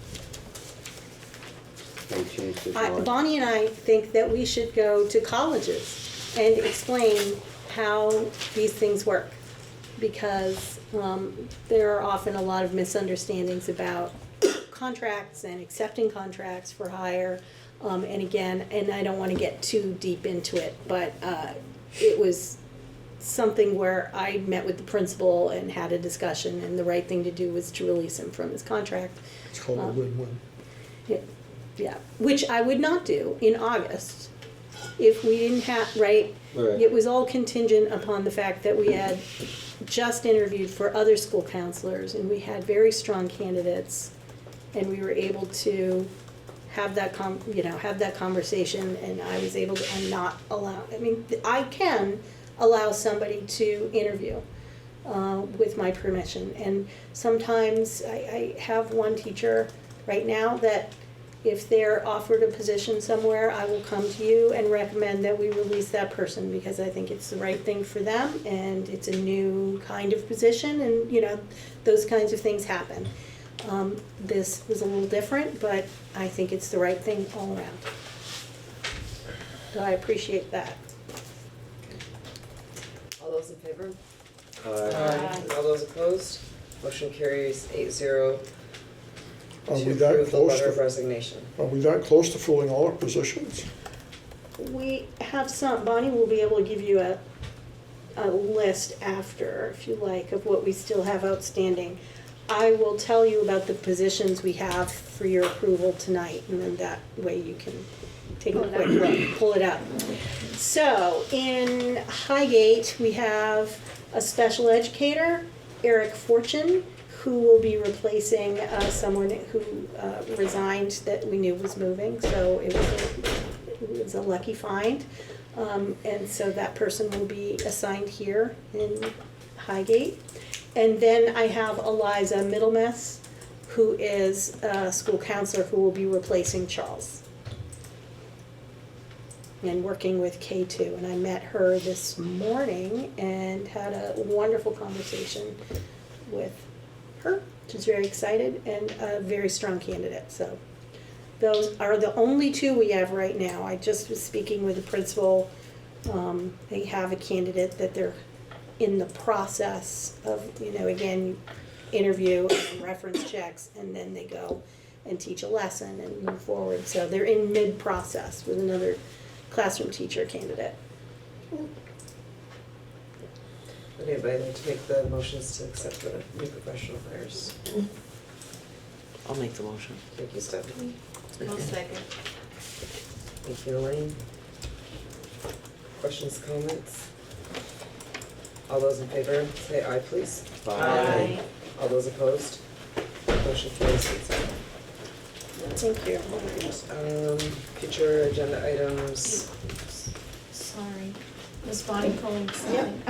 And he changed his mind. Bonnie and I think that we should go to colleges and explain how these things work. Because there are often a lot of misunderstandings about contracts and accepting contracts for hire. And again, and I don't want to get too deep into it, but it was something where I met with the principal and had a discussion, and the right thing to do was to release him from his contract. It's called a win-win. Yeah, which I would not do in August if we didn't have, right? Right. It was all contingent upon the fact that we had just interviewed for other school counselors, and we had very strong candidates, and we were able to have that conversation, and I was able to not allow, I mean, I can allow somebody to interview with my permission. And sometimes I have one teacher right now that if they're offered a position somewhere, I will come to you and recommend that we release that person because I think it's the right thing for them and it's a new kind of position, and those kinds of things happen. This was a little different, but I think it's the right thing all around. So I appreciate that. All those in favor? Aye. All those opposed? Motion carries 8-0 Are we to that approve the close letter of to, resignation. are we that close to filling all our positions? We have some, Bonnie will be able to give you a list after, if you like, of what we still have outstanding. I will tell you about the positions we have for your approval tonight, and then that way you can take a quick look, pull it up. So in Highgate, we have a special educator, Eric Fortune, who will be replacing someone who resigned that we knew was moving, so it was a lucky find. And so that person will be assigned here in Highgate. And then I have Eliza Middlemess, who is a school counselor who will be replacing Charles and working with K2. And I met her this morning and had a wonderful conversation with her. She's very excited and a very strong candidate. So those are the only two we have right now. I just was speaking with the principal. They have a candidate that they're in the process of, again, interview and reference checks, and then they go and teach a lesson and move forward. So they're in mid-process with another classroom teacher candidate. Would anybody like to make the motions to accept the new professional hires? I'll make the motion. Thank you, Stephanie. I'll second. Thank you, Elaine. Questions, comments? All those in favor, say aye, please. Aye. All those opposed? Motion carries 8-0. Thank you. Future agenda items. Sorry, was Bonnie pulling something?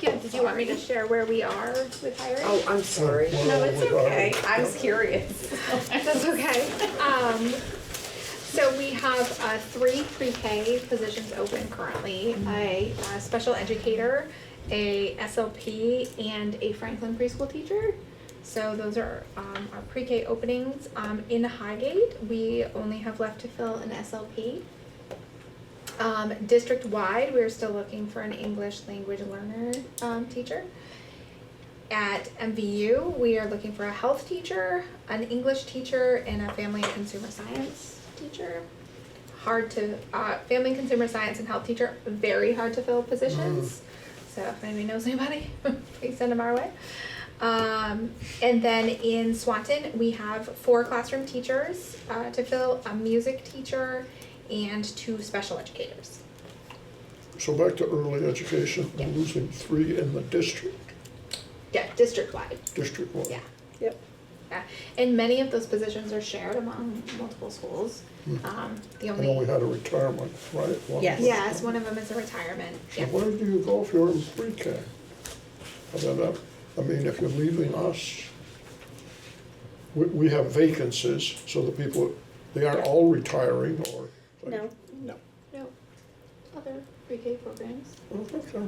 Yeah, did you want me to share where we are with hiring? Oh, I'm sorry. No, it's okay. I was curious. That's okay. So we have 3 pre-K positions open currently, a special educator a SLP, and a Franklin preschool teacher. So those are our pre-K openings. In Highgate, we only have left to fill an SLP. District-wide, we're still looking for an English language learner teacher. At MVU, we are looking for a health teacher, an English teacher, and a family and consumer science teacher. Family and consumer science and health teacher, very hard to fill positions. So if anybody knows anybody, please send them our way. And then in Swanton, we have 4 classroom teachers to fill, a music teacher, and 2 special educators. So back to early education, we're losing 3 in the district. Yeah, district-wide. District-wide. Yeah. Yep. Yeah, and many of those positions are shared among multiple schools. The I know we had a retirement, right? Yes, one of them is a retirement. So where do you go if you're in pre-K? I mean, if you're leaving us, we have vacancies, so the people, they aren't all retiring or. No. No, other pre-K programs. Okay.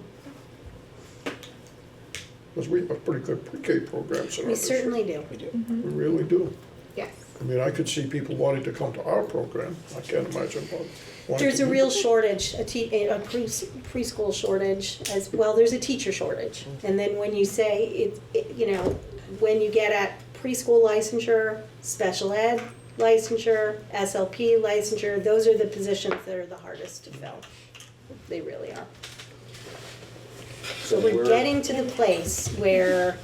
Because we have pretty good pre-K programs in our We district. certainly do. We really do. Yes. I mean, I could see people wanting to come to our program. I can't imagine wanting There's to a do real that. shortage, a preschool shortage as well. There's a teacher shortage. And then when you say when you get at preschool licensure, special ed licensure, SLP licensure, those are the positions that are the hardest to fill. They really are. So we're getting to the place where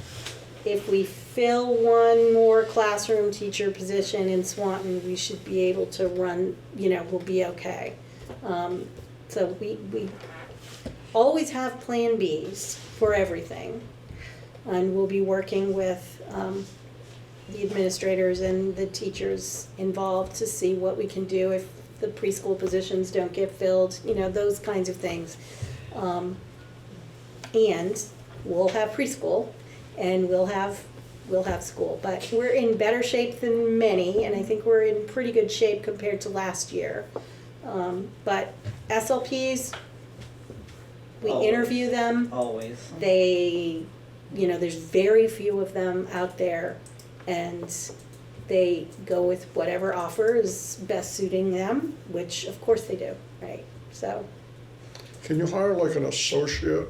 if we fill one more classroom teacher position in Swanton, we should be able to run, we'll be okay. So we always have plan Bs for everything. And we'll be working with the administrators and the teachers involved to see what we can do if the preschool positions don't get filled, those kinds of things. And we'll have preschool and we'll have school, but we're in better shape than many, and I think we're in pretty good shape compared to last year. But SLPs, we interview them. Always. They, there's very few of them out there, and they go with whatever offer is best suiting them, which of course they do, right? So. Can you hire like an associate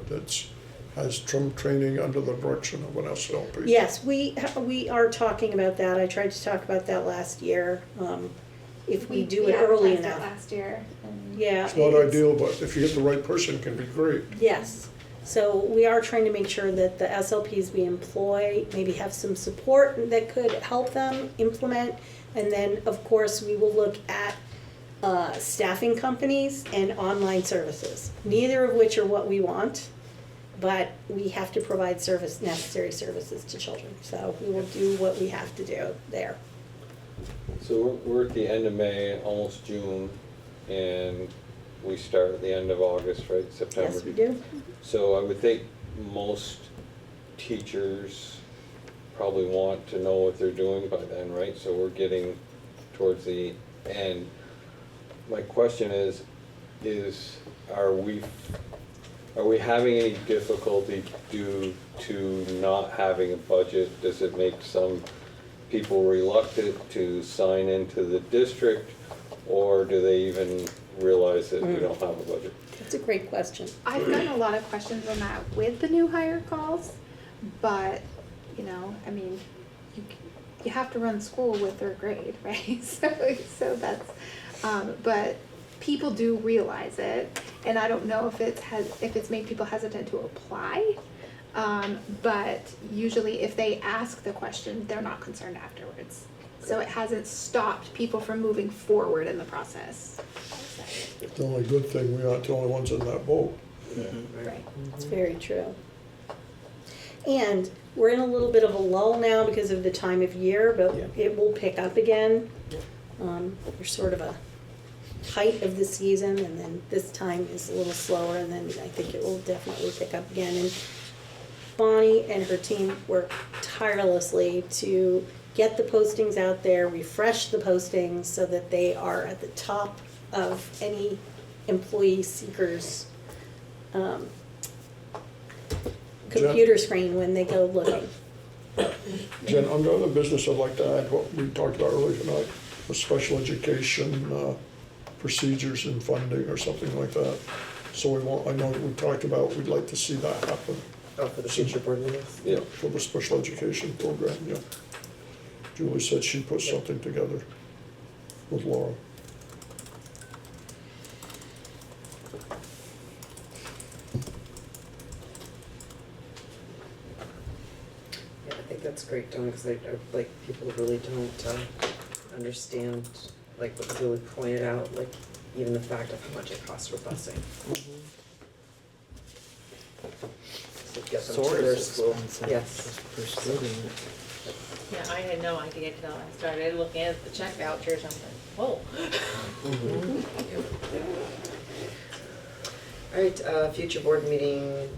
has training under the direction of an SLP? Yes, we are talking about that. I tried to talk about that last year. If we do it early advertised it enough. last year. Yeah. It's not ideal, but if you get the right person, it can be great. Yes. So we are trying to make sure that the SLPs we employ maybe have some support that could help them implement. And then, of course, we will look at staffing companies and online services, neither of which are what we want, but we have to provide necessary services to children. So we will do what we have to do there. So we're at the end of May, almost June, and we start at the end of August, right, September? Yes, we do. So I would think most teachers probably want to know what they're doing by then, right? So we're getting towards the end. My question is are we having any difficulty due to not having a budget? Does it make some people reluctant to sign into the district, or do they even realize that we don't have a budget? That's a great question. I've gotten a lot of questions on that with the new hire calls, but, I mean, you have to run school with 3rd grade, right? So that's, but people do realize it, and I don't know if it's made people hesitant to apply. But usually if they ask the question, they're not concerned afterwards. So it hasn't stopped people from moving forward in the process. The only good thing, we aren't the only ones in that boat. Right, it's very true. And we're in a little bit of a lull now because of the time of year, but it will pick up again. We're sort of a height of the season, and then this time is a little slower, and then I think it will definitely pick up again. And Bonnie and her team work tirelessly to get the postings out there, refresh the postings so that they are at the top of any employee seekers computer screen when they go looking. Jen, under other business, I'd like to add what we talked about earlier tonight, with special education procedures and funding or something like that. So we want, I know that we talked about, we'd like to see that happen. Oh, for the future board meetings? Yeah, for the special education program, yeah. Julie said she put something together with Laura. Yeah, I think that's great, Donna, because like, people really don't understand, like what Julie pointed out, like even the fact of how much it costs for busing. So get them to their school, yes. Yeah, I had no idea until I started looking at the check vouchers, I'm like, whoa. All right, future board meeting,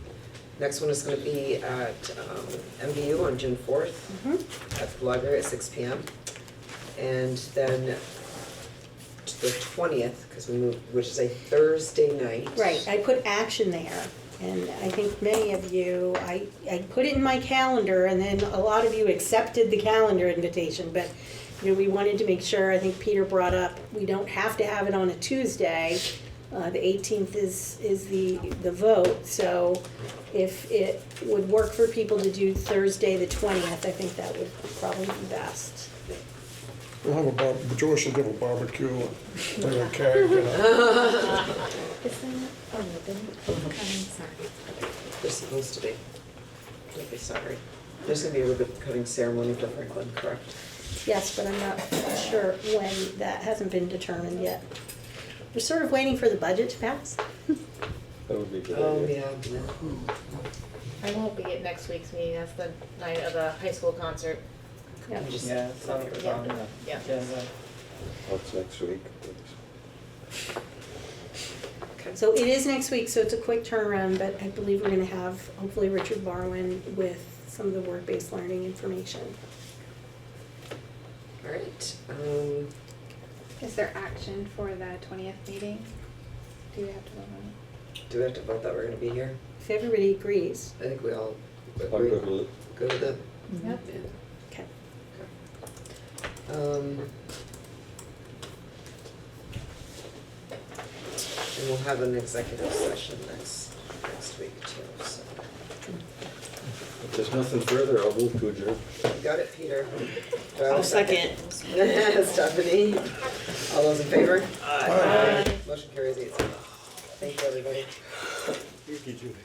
next one is gonna be at MVU on June 4th at the library at 6 p.m. And then the 20th, because we moved, which is a Thursday night. Right, I put action there, and I think many of you, I put it in my calendar, and then a lot of you accepted the calendar invitation, but, you know, we wanted to make sure, I think Peter brought up, we don't have to have it on a Tuesday. The 18th is the vote, so if it would work for people to do Thursday, the 20th, I think that would probably be best. We'll have Joyce will give a barbecue, bring a keg, you know. They're supposed to be. Don't be sorry. There's gonna be a ribbon cutting ceremony for Franklin, correct? Yes, but I'm not sure when, that hasn't been determined yet. We're sort of waiting for the budget to pass. That would be a good Oh, idea. yeah. I won't be at next week's meeting, that's the night of the high school concert. Yeah. Yeah, it's on the Yeah. agenda. What's next week? So it is next week, so it's a quick turnaround, but I believe we're gonna have, hopefully, Richard Barwin with some of the work-based learning information. All right, Is there action for the 20th meeting? Do we have to vote on it? do we have to vote that we're gonna be here? If everybody agrees. I think we all I'm agree. good with it. Good with it? Yep. Okay. And we'll have an executive session next week too, so. If there's nothing further, I'll move to adjourn. You got it, Peter. Do I have a I'll second. Stephanie, all those in favor? Aye. Motion carries 8-0. Thank you, everybody. Thank you, Julie.